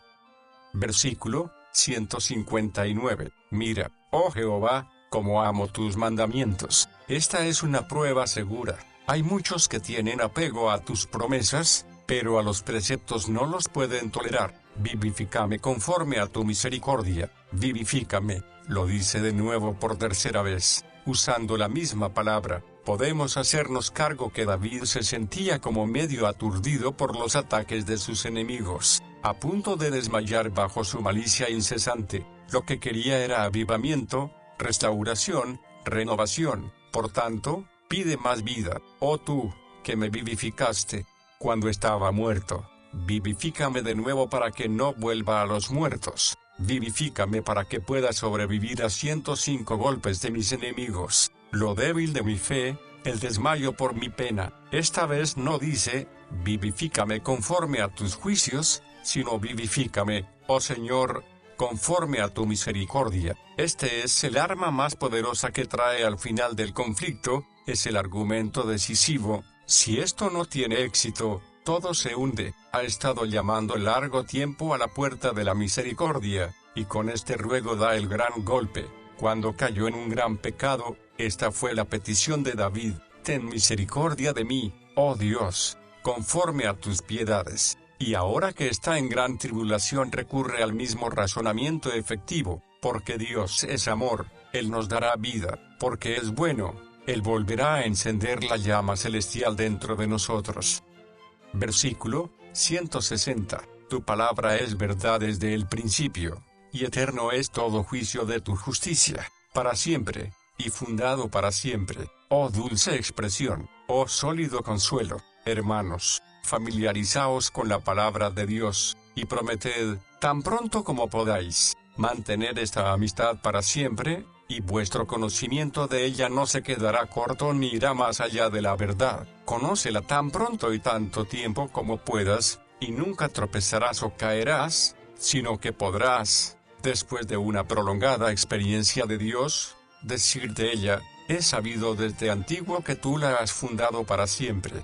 Versículo 159. Mira, oh Jehová, cómo amo tus mandamientos. Esta es una prueba segura. Hay muchos que tienen apego a tus promesas, pero a los preceptos no los pueden tolerar. Vivifícame conforme a tu misericordia. Vivifícame, lo dice de nuevo por tercera vez, usando la misma palabra. Podemos hacernos cargo que David se sentía como medio aturdido por los ataques de sus enemigos, a punto de desmayar bajo su malicia incesante. Lo que quería era avivamiento, restauración, renovación. Por tanto, pide más vida. Oh tú, que me vivificaste cuando estaba muerto, vivifícame de nuevo para que no vuelva a los muertos. Vivifícame para que pueda sobrevivir a 105 golpes de mis enemigos. Lo débil de mi fe, el desmayo por mi pena. Esta vez no dice, vivifícame conforme a tus juicios, sino vivifícame, oh Señor, conforme a tu misericordia. Este es el arma más poderosa que trae al final del conflicto, es el argumento decisivo. Si esto no tiene éxito, todo se hunde. Ha estado llamando largo tiempo a la puerta de la misericordia, y con este ruego da el gran golpe. Cuando cayó en un gran pecado, esta fue la petición de David: ten misericordia de mí, oh Dios, conforme a tus piedades. Y ahora que está en gran tribulación recurre al mismo razonamiento efectivo: porque Dios es amor, Él nos dará vida; porque es bueno, Él volverá a encender la llama celestial dentro de nosotros. Versículo 160. Tu palabra es verdad desde el principio, y eterno es todo juicio de tu justicia, para siempre, y fundado para siempre. Oh dulce expresión, oh sólido consuelo. Hermanos, familiarizaos con la palabra de Dios, y prometed, tan pronto como podáis, mantener esta amistad para siempre, y vuestro conocimiento de ella no se quedará corto ni irá más allá de la verdad. Conócela tan pronto y tanto tiempo como puedas, y nunca tropezarás o caerás, sino que podrás, después de una prolongada experiencia de Dios, decir de ella: he sabido desde antiguo que tú la has fundado para siempre.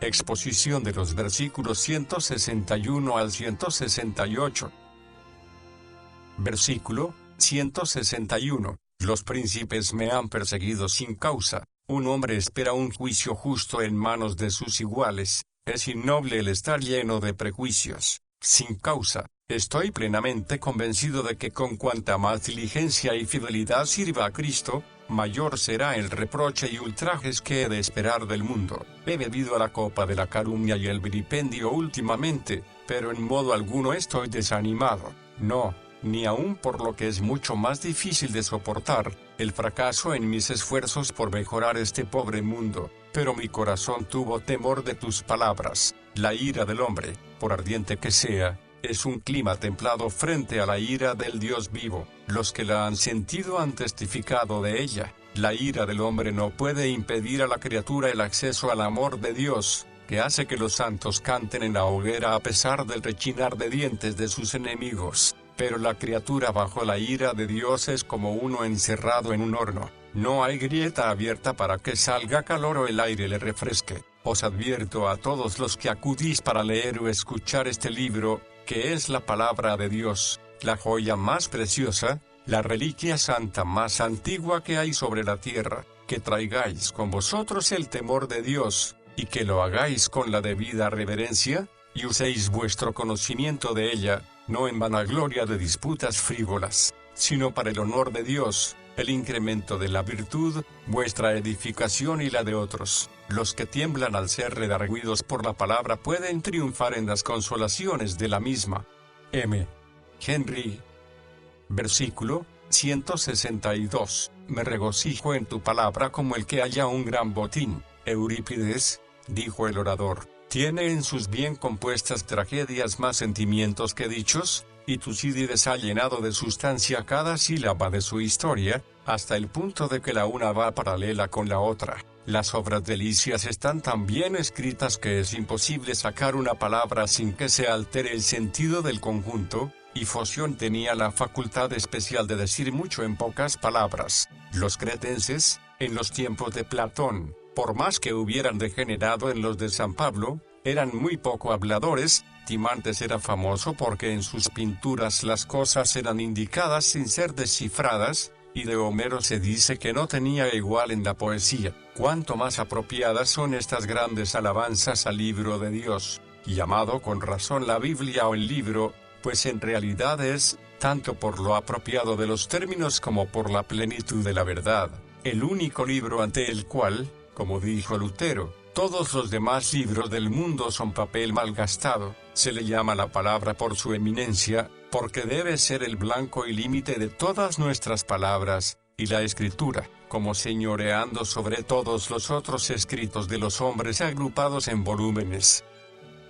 Exposición de los versículos 161 al 168. Versículo 161. Los príncipes me han perseguido sin causa. Un hombre espera un juicio justo en manos de sus iguales. Es innoble el estar lleno de prejuicios, sin causa. Estoy plenamente convencido de que con cuanta más diligencia y fidelidad sirva a Cristo, mayor será el reproche y ultrajes que he de esperar del mundo. He bebido a la copa de la calumnia y el vilipendio últimamente, pero en modo alguno estoy desanimado. No, ni aun por lo que es mucho más difícil de soportar, el fracaso en mis esfuerzos por mejorar este pobre mundo. Pero mi corazón tuvo temor de tus palabras. La ira del hombre, por ardiente que sea, es un clima templado frente a la ira del Dios vivo. Los que la han sentido han testificado de ella. La ira del hombre no puede impedir a la criatura el acceso al amor de Dios, que hace que los santos canten en la hoguera a pesar del rechinar de dientes de sus enemigos. Pero la criatura bajo la ira de Dios es como uno encerrado en un horno. No hay grieta abierta para que salga calor o el aire le refresque. Os advierto a todos los que acudís para leer o escuchar este libro, que es la palabra de Dios, la joya más preciosa, la reliquia santa más antigua que hay sobre la tierra, que traigáis con vosotros el temor de Dios, y que lo hagáis con la debida reverencia, y uséis vuestro conocimiento de ella, no en vanagloria de disputas frívolas, sino para el honor de Dios, el incremento de la virtud, vuestra edificación y la de otros. Los que tiemblan al ser redarguidos por la palabra pueden triunfar en las consolaciones de la misma. M. Henry. Versículo 162. Me regocijo en tu palabra como el que halla un gran botín. Eurípides, dijo el orador, tiene en sus bien compuestas tragedias más sentimientos que dichos, y Tucídides ha llenado de sustancia cada sílaba de su historia, hasta el punto de que la una va paralela con la otra. Las obras de Lisias están tan bien escritas que es imposible sacar una palabra sin que se altere el sentido del conjunto, y Foción tenía la facultad especial de decir mucho en pocas palabras. Los cretenses, en los tiempos de Platón, por más que hubieran degenerado en los de San Pablo, eran muy poco habladores. Timantes era famoso porque en sus pinturas las cosas eran indicadas sin ser descifradas, y de Homero se dice que no tenía igual en la poesía. Cuánto más apropiadas son estas grandes alabanzas al libro de Dios, llamado con razón la Biblia o el libro, pues en realidad es, tanto por lo apropiado de los términos como por la plenitud de la verdad, el único libro ante el cual, como dijo Lutero, todos los demás libros del mundo son papel malgastado. Se le llama la palabra por su eminencia, porque debe ser el blanco y límite de todas nuestras palabras, y la Escritura, como señoreando sobre todos los otros escritos de los hombres agrupados en volúmenes.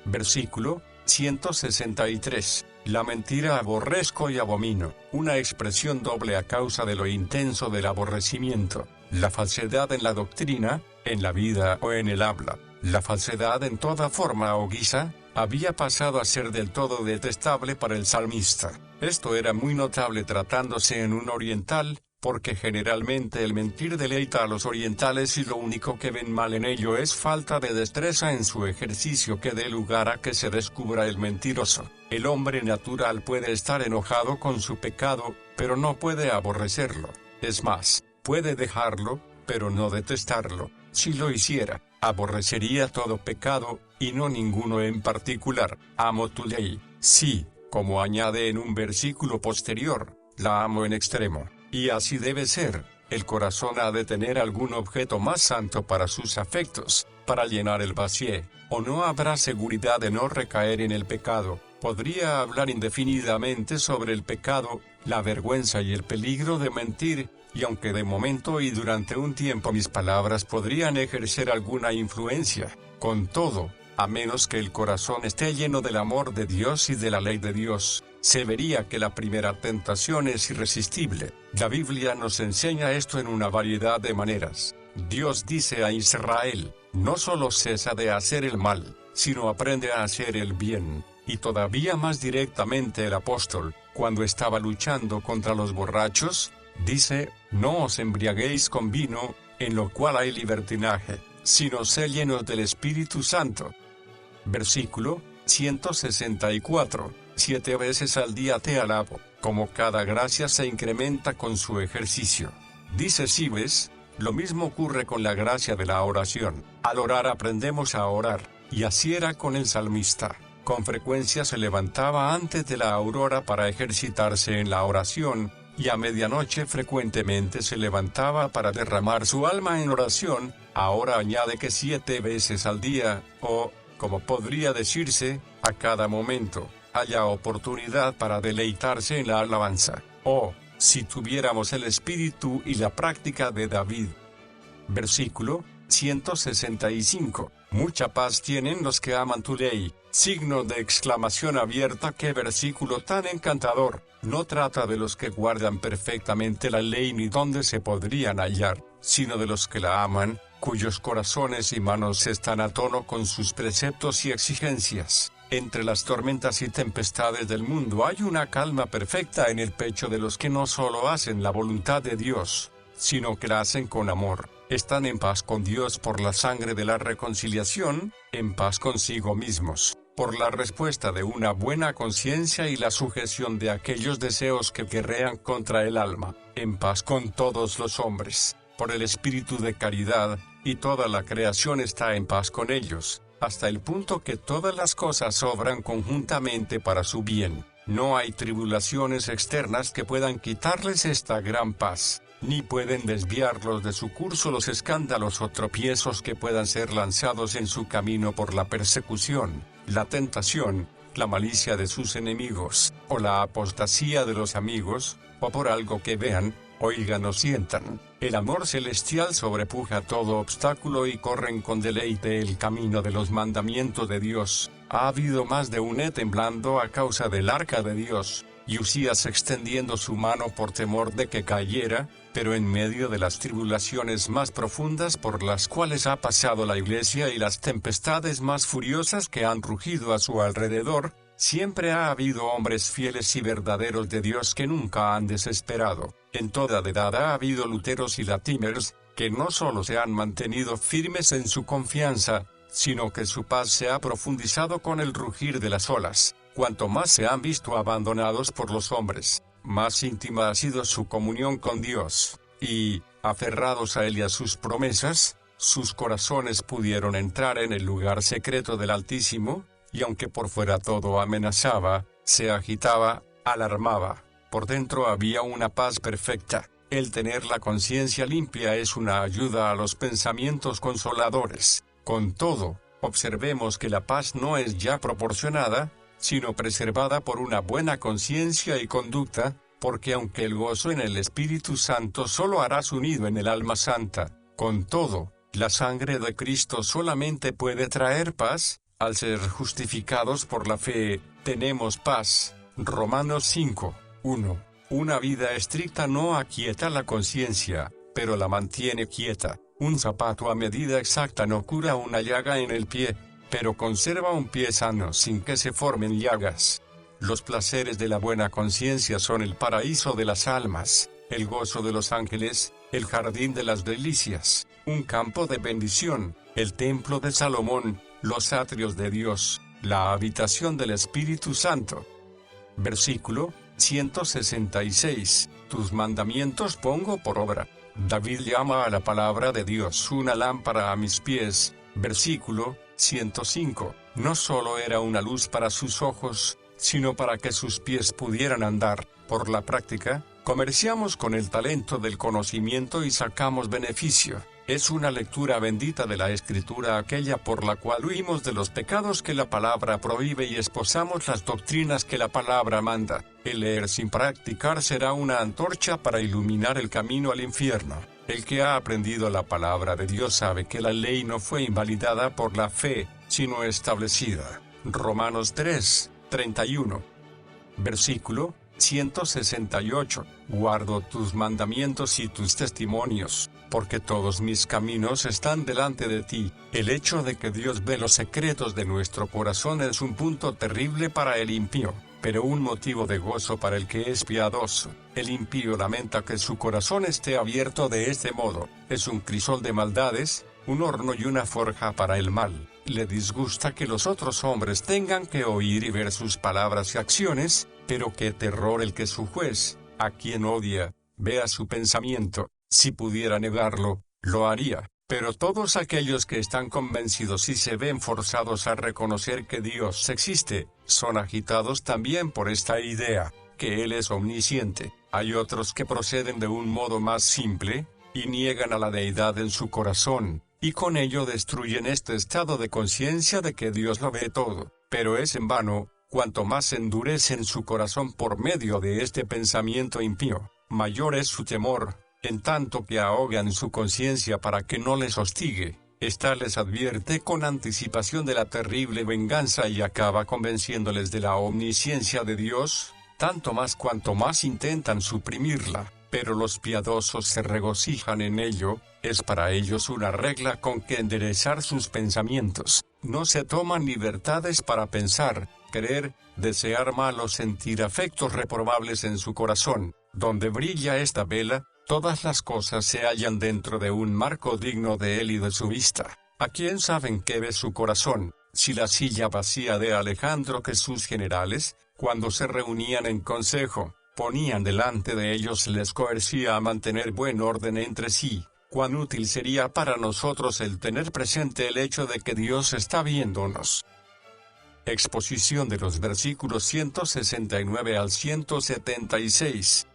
Versículo 163. La mentira aborrezco y abomino, una expresión doble a causa de lo intenso del aborrecimiento. La falsedad en la doctrina, en la vida o en el habla, la falsedad en toda forma o guisa, había pasado a ser del todo detestable para el salmista. Esto era muy notable tratándose en un oriental, porque generalmente el mentir deleita a los orientales y lo único que ven mal en ello es falta de destreza en su ejercicio que dé lugar a que se descubra el mentiroso. El hombre natural puede estar enojado con su pecado, pero no puede aborrecerlo. Es más, puede dejarlo, pero no detestarlo. Si lo hiciera, aborrecería todo pecado, y no ninguno en particular. Amo tu ley. Sí, como añade en un versículo posterior, la amo en extremo. Y así debe ser. El corazón ha de tener algún objeto más santo para sus afectos, para llenar el vacío, o no habrá seguridad de no recaer en el pecado. Podría hablar indefinidamente sobre el pecado, la vergüenza y el peligro de mentir, y aunque de momento y durante un tiempo mis palabras podrían ejercer alguna influencia, con todo, a menos que el corazón esté lleno del amor de Dios y de la ley de Dios, se vería que la primera tentación es irresistible. La Biblia nos enseña esto en una variedad de maneras. Dios dice a Israel, no solo cesa de hacer el mal, sino aprende a hacer el bien. Y todavía más directamente el apóstol, cuando estaba luchando contra los borrachos, dice, no os embriaguéis con vino, en lo cual hay libertinaje, sino sed llenos del Espíritu Santo. Versículo 164. 7 veces al día te alabo, como cada gracia se incrementa con su ejercicio. Dice Cibes, lo mismo ocurre con la gracia de la oración. Al orar aprendemos a orar, y así era con el salmista. Con frecuencia se levantaba antes de la aurora para ejercitarse en la oración, y a medianoche frecuentemente se levantaba para derramar su alma en oración. Ahora añade que 7 veces al día, o, como podría decirse, a cada momento, haya oportunidad para deleitarse en la alabanza. Oh, si tuviéramos el espíritu y la práctica de David. Versículo 165. Mucha paz tienen los que aman tu ley. Signo de exclamación abierta. ¡Qué versículo tan encantador! No trata de los que guardan perfectamente la ley ni dónde se podrían hallar, sino de los que la aman, cuyos corazones y manos están a tono con sus preceptos y exigencias. Entre las tormentas y tempestades del mundo hay una calma perfecta en el pecho de los que no solo hacen la voluntad de Dios, sino que la hacen con amor. Están en paz con Dios por la sangre de la reconciliación, en paz consigo mismos, por la respuesta de una buena conciencia y la sujeción de aquellos deseos que guerrean contra el alma, en paz con todos los hombres, por el espíritu de caridad, y toda la creación está en paz con ellos, hasta el punto que todas las cosas obran conjuntamente para su bien. No hay tribulaciones externas que puedan quitarles esta gran paz, ni pueden desviarlos de su curso los escándalos o tropiezos que puedan ser lanzados en su camino por la persecución, la tentación, la malicia de sus enemigos, o la apostasía de los amigos, o por algo que vean, oigan o sientan. El amor celestial sobrepuja todo obstáculo y corren con deleite el camino de los mandamientos de Dios. Ha habido más de un temblando a causa del arca de Dios, y Usías extendiendo su mano por temor de que cayera, pero en medio de las tribulaciones más profundas por las cuales ha pasado la iglesia y las tempestades más furiosas que han rugido a su alrededor, siempre ha habido hombres fieles y verdaderos de Dios que nunca han desesperado. En toda edad ha habido luteros y latimers, que no solo se han mantenido firmes en su confianza, sino que su paz se ha profundizado con el rugir de las olas. Cuanto más se han visto abandonados por los hombres, más íntima ha sido su comunión con Dios, y, aferrados a Él y a sus promesas, sus corazones pudieron entrar en el lugar secreto del Altísimo, y aunque por fuera todo amenazaba, se agitaba, alarmaba, por dentro había una paz perfecta. El tener la conciencia limpia es una ayuda a los pensamientos consoladores. Con todo, observemos que la paz no es ya proporcionada, sino preservada por una buena conciencia y conducta, porque aunque el gozo en el Espíritu Santo solo hará su nido en el alma santa, con todo, la sangre de Cristo solamente puede traer paz. Al ser justificados por la fe, tenemos paz. Romanos 5, 1. Una vida estricta no aquieta la conciencia, pero la mantiene quieta. Un zapato a medida exacta no cura una llaga en el pie, pero conserva un pie sano sin que se formen llagas. Los placeres de la buena conciencia son el paraíso de las almas, el gozo de los ángeles, el jardín de las delicias, un campo de bendición, el templo de Salomón, los atrios de Dios, la habitación del Espíritu Santo. Versículo 166. Tus mandamientos pongo por obra. David llama a la palabra de Dios una lámpara a mis pies. Versículo 105. No solo era una luz para sus ojos, sino para que sus pies pudieran andar. Por la práctica, comerciamos con el talento del conocimiento y sacamos beneficio. Es una lectura bendita de la Escritura aquella por la cual huimos de los pecados que la palabra prohíbe y esposamos las doctrinas que la palabra manda. El leer sin practicar será una antorcha para iluminar el camino al infierno. El que ha aprendido la palabra de Dios sabe que la ley no fue invalidada por la fe, sino establecida. Romanos 3, 31. Versículo 168. Guardo tus mandamientos y tus testimonios, porque todos mis caminos están delante de ti. El hecho de que Dios ve los secretos de nuestro corazón es un punto terrible para el impío, pero un motivo de gozo para el que es piadoso. El impío lamenta que su corazón esté abierto de este modo. Es un crisol de maldades, un horno y una forja para el mal. Le disgusta que los otros hombres tengan que oír y ver sus palabras y acciones, pero qué terror el que su juez, a quien odia, vea su pensamiento. Si pudiera negarlo, lo haría. Pero todos aquellos que están convencidos y se ven forzados a reconocer que Dios existe, son agitados también por esta idea, que Él es omnisciente. Hay otros que proceden de un modo más simple, y niegan a la deidad en su corazón, y con ello destruyen este estado de conciencia de que Dios lo ve todo. Pero es en vano, cuanto más endurecen su corazón por medio de este pensamiento impío, mayor es su temor. En tanto que ahogan su conciencia para que no les hostigue, ésta les advierte con anticipación de la terrible venganza y acaba convenciéndoles de la omnisciencia de Dios, tanto más cuanto más intentan suprimirla. Pero los piadosos se regocijan en ello, es para ellos una regla con que enderezar sus pensamientos. No se toman libertades para pensar, creer, desear mal o sentir afectos reprobables en su corazón. Donde brilla esta vela, todas las cosas se hallan dentro de un marco digno de él y de su vista. ¿A quién saben qué ve su corazón? Si la silla vacía de Alejandro que sus generales, cuando se reunían en consejo, ponían delante de ellos les coercía a mantener buen orden entre sí, cuán útil sería para nosotros el tener presente el hecho de que Dios está viéndonos. Exposición de los versículos 169 al 176.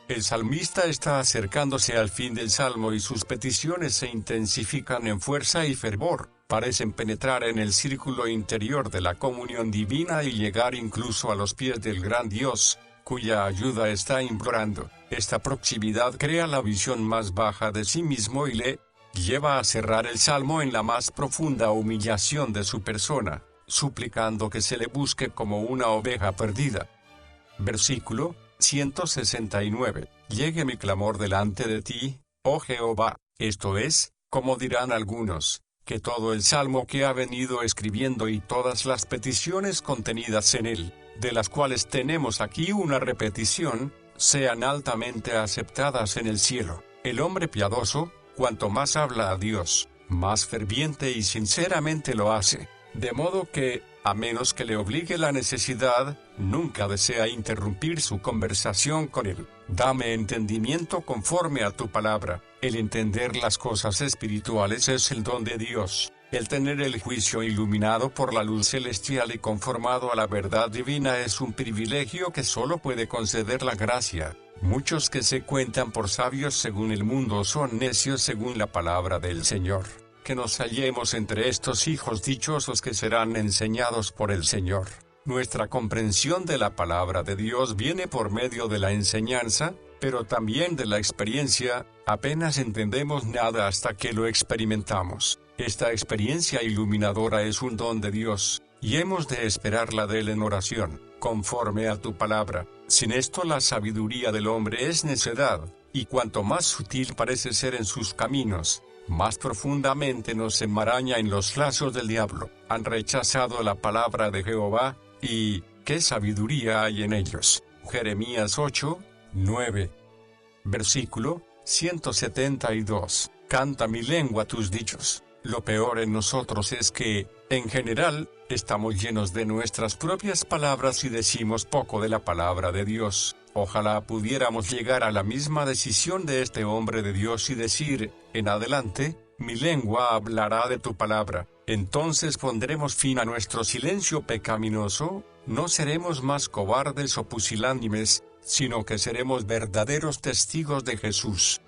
El salmista está acercándose al fin del salmo y sus peticiones se intensifican en fuerza y fervor, parecen penetrar en el círculo interior de la comunión divina y llegar incluso a los pies del gran Dios, cuya ayuda está implorando. Esta proximidad crea la visión más baja de sí mismo y le lleva a cerrar el salmo en la más profunda humillación de su persona, suplicando que se le busque como una oveja perdida. Versículo 169. Llegue mi clamor delante de ti, oh Jehová. Esto es, como dirán algunos, que todo el salmo que ha venido escribiendo y todas las peticiones contenidas en él, de las cuales tenemos aquí una repetición, sean altamente aceptadas en el cielo. El hombre piadoso, cuanto más habla a Dios, más ferviente y sinceramente lo hace, de modo que, a menos que le obligue la necesidad, nunca desea interrumpir su conversación con él. Dame entendimiento conforme a tu palabra. El entender las cosas espirituales es el don de Dios. El tener el juicio iluminado por la luz celestial y conformado a la verdad divina es un privilegio que solo puede conceder la gracia. Muchos que se cuentan por sabios según el mundo son necios según la palabra del Señor. Que nos hallemos entre estos hijos dichosos que serán enseñados por el Señor. Nuestra comprensión de la palabra de Dios viene por medio de la enseñanza, pero también de la experiencia. Apenas entendemos nada hasta que lo experimentamos. Esta experiencia iluminadora es un don de Dios, y hemos de esperarla de él en oración, conforme a tu palabra. Sin esto la sabiduría del hombre es necedad, y cuanto más sutil parece ser en sus caminos, más profundamente nos enmaraña en los lazos del diablo. Han rechazado la palabra de Jehová, y ¿qué sabiduría hay en ellos? Jeremías 8, 9. Versículo 172. Canta mi lengua tus dichos. Lo peor en nosotros es que, en general, estamos llenos de nuestras propias palabras y decimos poco de la palabra de Dios. Ojalá pudiéramos llegar a la misma decisión de este hombre de Dios y decir, en adelante, mi lengua hablará de tu palabra. Entonces pondremos fin a nuestro silencio pecaminoso, no seremos más cobardes o pusilánimes, sino que seremos verdaderos testigos de Jesús.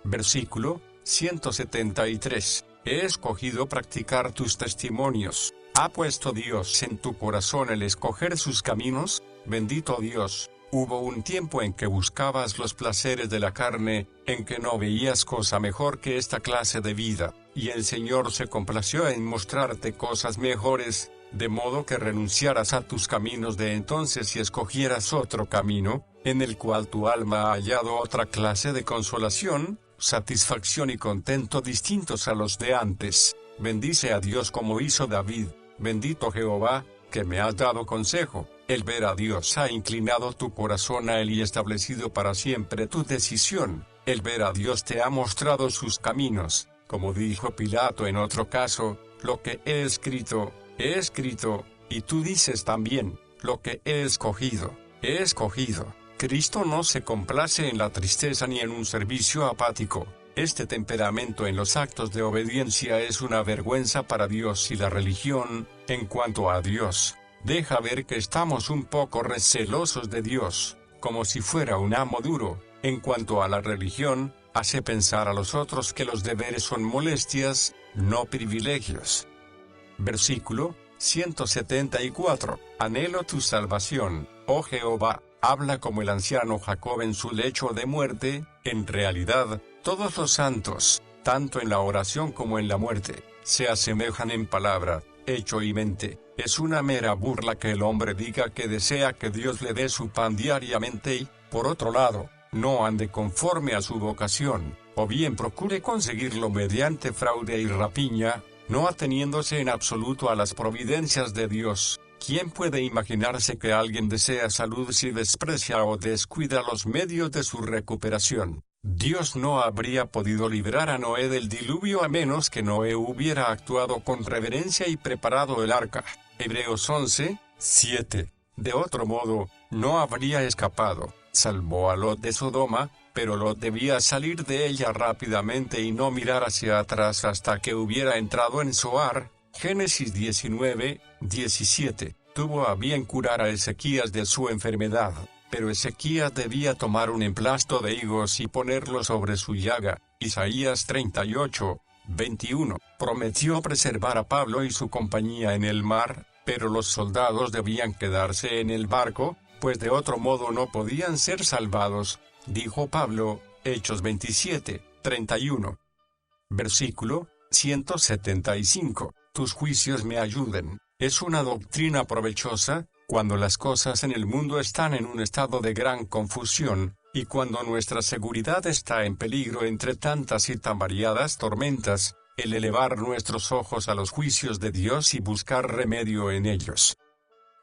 Versículo 173. He escogido practicar tus testimonios. ¿Ha puesto Dios en tu corazón el escoger sus caminos? Bendito Dios. Hubo un tiempo en que buscabas los placeres de la carne, en que no veías cosa mejor que esta clase de vida, y el Señor se complació en mostrarte cosas mejores, de modo que renunciaras a tus caminos de entonces y escogieras otro camino, en el cual tu alma ha hallado otra clase de consolación, satisfacción y contento distintos a los de antes. Bendice a Dios como hizo David. Bendito Jehová, que me has dado consejo. El ver a Dios ha inclinado tu corazón a Él y establecido para siempre tu decisión. El ver a Dios te ha mostrado sus caminos. Como dijo Pilato en otro caso, lo que he escrito, y tú dices también, lo que he escogido. Cristo no se complace en la tristeza ni en un servicio apático. Este temperamento en los actos de obediencia es una vergüenza para Dios y la religión. En cuanto a Dios, deja ver que estamos un poco recelosos de Dios, como si fuera un amo duro. En cuanto a la religión, hace pensar a los otros que los deberes son molestias, no privilegios. Versículo 174. Anhelo tu salvación, oh Jehová. Habla como el anciano Jacob en su lecho de muerte. En realidad, todos los santos, tanto en la oración como en la muerte, se asemejan en palabra, hecho y mente. Es una mera burla que el hombre diga que desea que Dios le dé su pan diariamente y, por otro lado, no ande conforme a su vocación, o bien procure conseguirlo mediante fraude y rapiña, no ateniéndose en absoluto a las providencias de Dios. ¿Quién puede imaginarse que alguien desea salud si desprecia o descuida los medios de su recuperación? Dios no habría podido librar a Noé del diluvio a menos que Noé hubiera actuado con reverencia y preparado el arca. Hebreos 11, 7. De otro modo, no habría escapado. Salvó a Lot de Sodoma, pero Lot debía salir de ella rápidamente y no mirar hacia atrás hasta que hubiera entrado en Zoar. Génesis 19, 17. Tuvo a bien curar a Ezequías de su enfermedad, pero Ezequías debía tomar un emplasto de higos y ponerlo sobre su llaga. Isaías 38, 21. Prometió preservar a Pablo y su compañía en el mar, pero los soldados debían quedarse en el barco, pues de otro modo no podían ser salvados, dijo Pablo. Hechos 27, 31. Versículo 175. Tus juicios me ayuden. Es una doctrina provechosa, cuando las cosas en el mundo están en un estado de gran confusión, y cuando nuestra seguridad está en peligro entre tantas y tan variadas tormentas, el elevar nuestros ojos a los juicios de Dios y buscar remedio en ellos.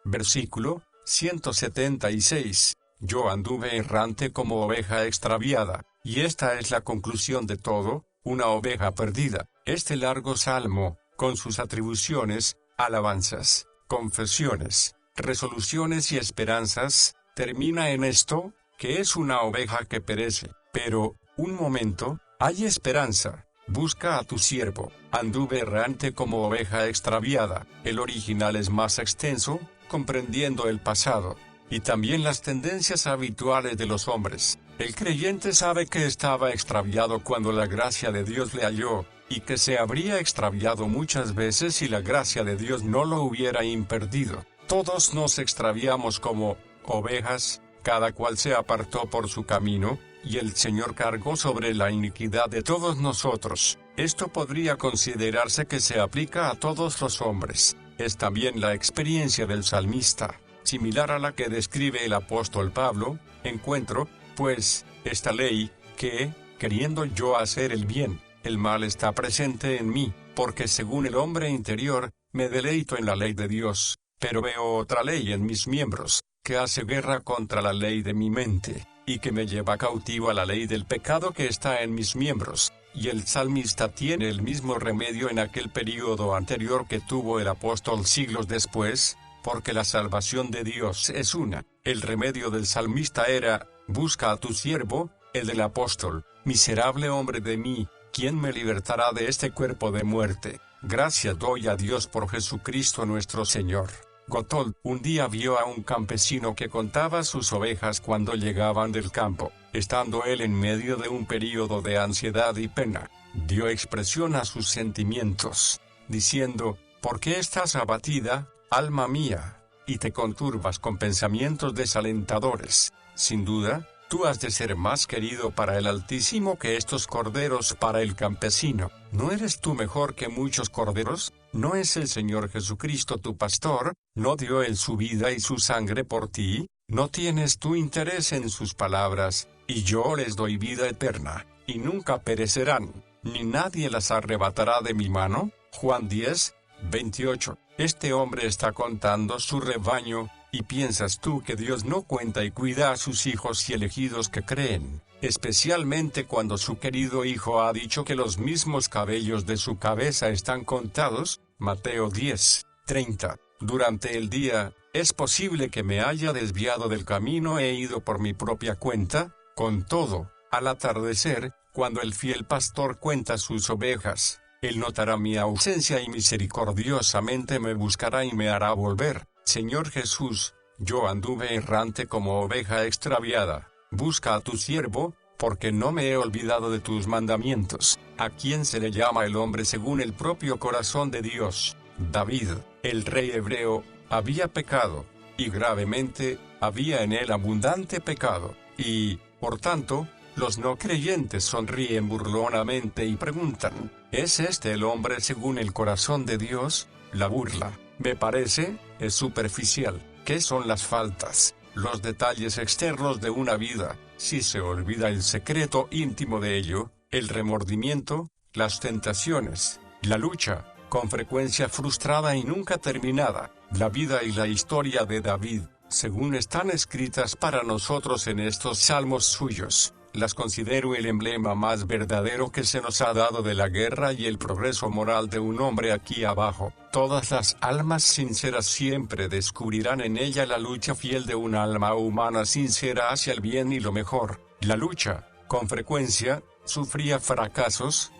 Versículo 176. Yo anduve errante como oveja extraviada, y esta es la conclusión de todo, una oveja perdida. Este largo salmo, con sus atribuciones, alabanzas, confesiones, resoluciones y esperanzas, termina en esto, que es una oveja que perece. Pero, un momento, hay esperanza. Busca a tu siervo. Anduve errante como oveja extraviada. El original es más extenso, comprendiendo el pasado, y también las tendencias habituales de los hombres. El creyente sabe que estaba extraviado cuando la gracia de Dios le halló, y que se habría extraviado muchas veces si la gracia de Dios no lo hubiera impedido. Todos nos extraviamos como ovejas, cada cual se apartó por su camino, y el Señor cargó sobre la iniquidad de todos nosotros. Esto podría considerarse que se aplica a todos los hombres. Es también la experiencia del salmista, similar a la que describe el apóstol Pablo. Encuentro, pues, esta ley, que, queriendo yo hacer el bien, el mal está presente en mí, porque según el hombre interior, me deleito en la ley de Dios, pero veo otra ley en mis miembros, que hace guerra contra la ley de mi mente, y que me lleva cautivo a la ley del pecado que está en mis miembros. Y el salmista tiene el mismo remedio en aquel período anterior que tuvo el apóstol siglos después, porque la salvación de Dios es una. El remedio del salmista era: busca a tu siervo, el del apóstol. Miserable hombre de mí, ¿quién me libertará de este cuerpo de muerte? Gracias doy a Dios por Jesucristo nuestro Señor. Gotthold un día vio a un campesino que contaba sus ovejas cuando llegaban del campo. Estando él en medio de un período de ansiedad y pena, dio expresión a sus sentimientos, diciendo: ¿por qué estás abatida, alma mía, y te conturbas con pensamientos desalentadores? Sin duda, tú has de ser más querido para el Altísimo que estos corderos para el campesino. ¿No eres tú mejor que muchos corderos? ¿No es el Señor Jesucristo tu pastor? ¿No dio Él su vida y su sangre por ti? ¿No tienes tú interés en sus palabras? Y yo les doy vida eterna, y nunca perecerán, ni nadie las arrebatará de mi mano. Juan 10, 28. Este hombre está contando su rebaño, y piensas tú que Dios no cuenta y cuida a sus hijos y elegidos que creen, especialmente cuando su querido hijo ha dicho que los mismos cabellos de su cabeza están contados. Mateo 10, 30. Durante el día, es posible que me haya desviado del camino e ido por mi propia cuenta. Con todo, al atardecer, cuando el fiel pastor cuenta sus ovejas, él notará mi ausencia y misericordiosamente me buscará y me hará volver. Señor Jesús, yo anduve errante como oveja extraviada. Busca a tu siervo, porque no me he olvidado de tus mandamientos. ¿A quién se le llama el hombre según el propio corazón de Dios? David, el rey hebreo, había pecado, y gravemente, había en él abundante pecado, y, por tanto, los no creyentes sonríen burlonamente y preguntan: ¿es este el hombre según el corazón de Dios? La burla, me parece, es superficial. ¿Qué son las faltas, los detalles externos de una vida, si se olvida el secreto íntimo de ello, el remordimiento, las tentaciones, la lucha, con frecuencia frustrada y nunca terminada, la vida y la historia de David, según están escritas para nosotros en estos salmos suyos? Las considero el emblema más verdadero que se nos ha dado de la guerra y el progreso moral de un hombre aquí abajo. Todas las almas sinceras siempre descubrirán en ella la lucha fiel de un alma humana sincera hacia el bien y lo mejor. La lucha, con frecuencia, sufría fracasos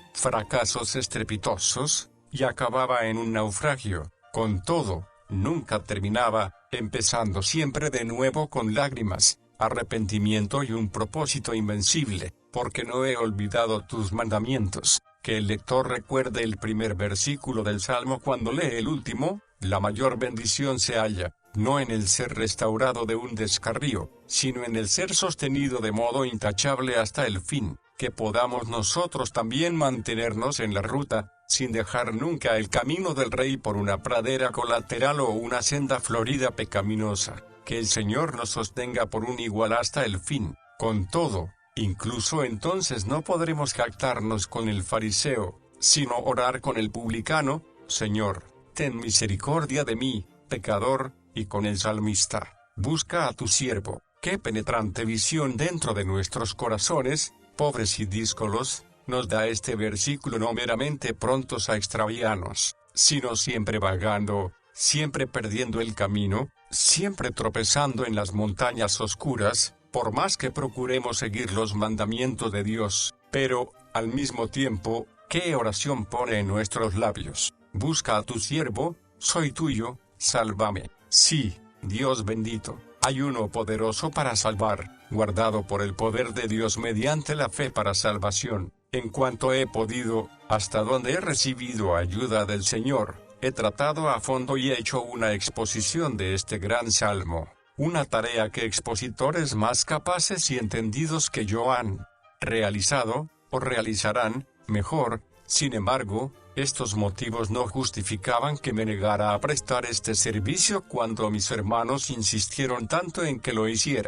estrepitosos, y acababa en un naufragio. Con todo, nunca terminaba, empezando siempre de nuevo con lágrimas, arrepentimiento y un propósito invencible, porque no he olvidado tus mandamientos. Que el lector recuerde el primer versículo del Salmo cuando lee el último. La mayor bendición se halla, no en el ser restaurado de un descarrío, sino en el ser sostenido de modo intachable hasta el fin, que podamos nosotros también mantenernos en la ruta, sin dejar nunca el camino del Rey por una pradera colateral o una senda florida pecaminosa. Que el Señor nos sostenga por un igual hasta el fin. Con todo, incluso entonces no podremos jactarnos con el fariseo, sino orar con el publicano: Señor, ten misericordia de mí, pecador, y con el salmista: busca a tu siervo. Qué penetrante visión dentro de nuestros corazones, pobres y díscolos, nos da este versículo, no meramente prontos a extraviarnos, sino siempre vagando, siempre perdiendo el camino, siempre tropezando en las montañas oscuras, por más que procuremos seguir los mandamientos de Dios. Pero, al mismo tiempo, ¿qué oración pone en nuestros labios? Busca a tu siervo, soy tuyo, sálvame. Sí, Dios bendito, hay uno poderoso para salvar, guardado por el poder de Dios mediante la fe para salvación. En cuanto he podido, hasta donde he recibido ayuda del Señor, he tratado a fondo y he hecho una exposición de este gran salmo, una tarea que expositores más capaces y entendidos que yo han realizado, o realizarán, mejor. Sin embargo, estos motivos no justificaban que me negara a prestar este servicio cuando mis hermanos insistieron tanto en que lo hiciera.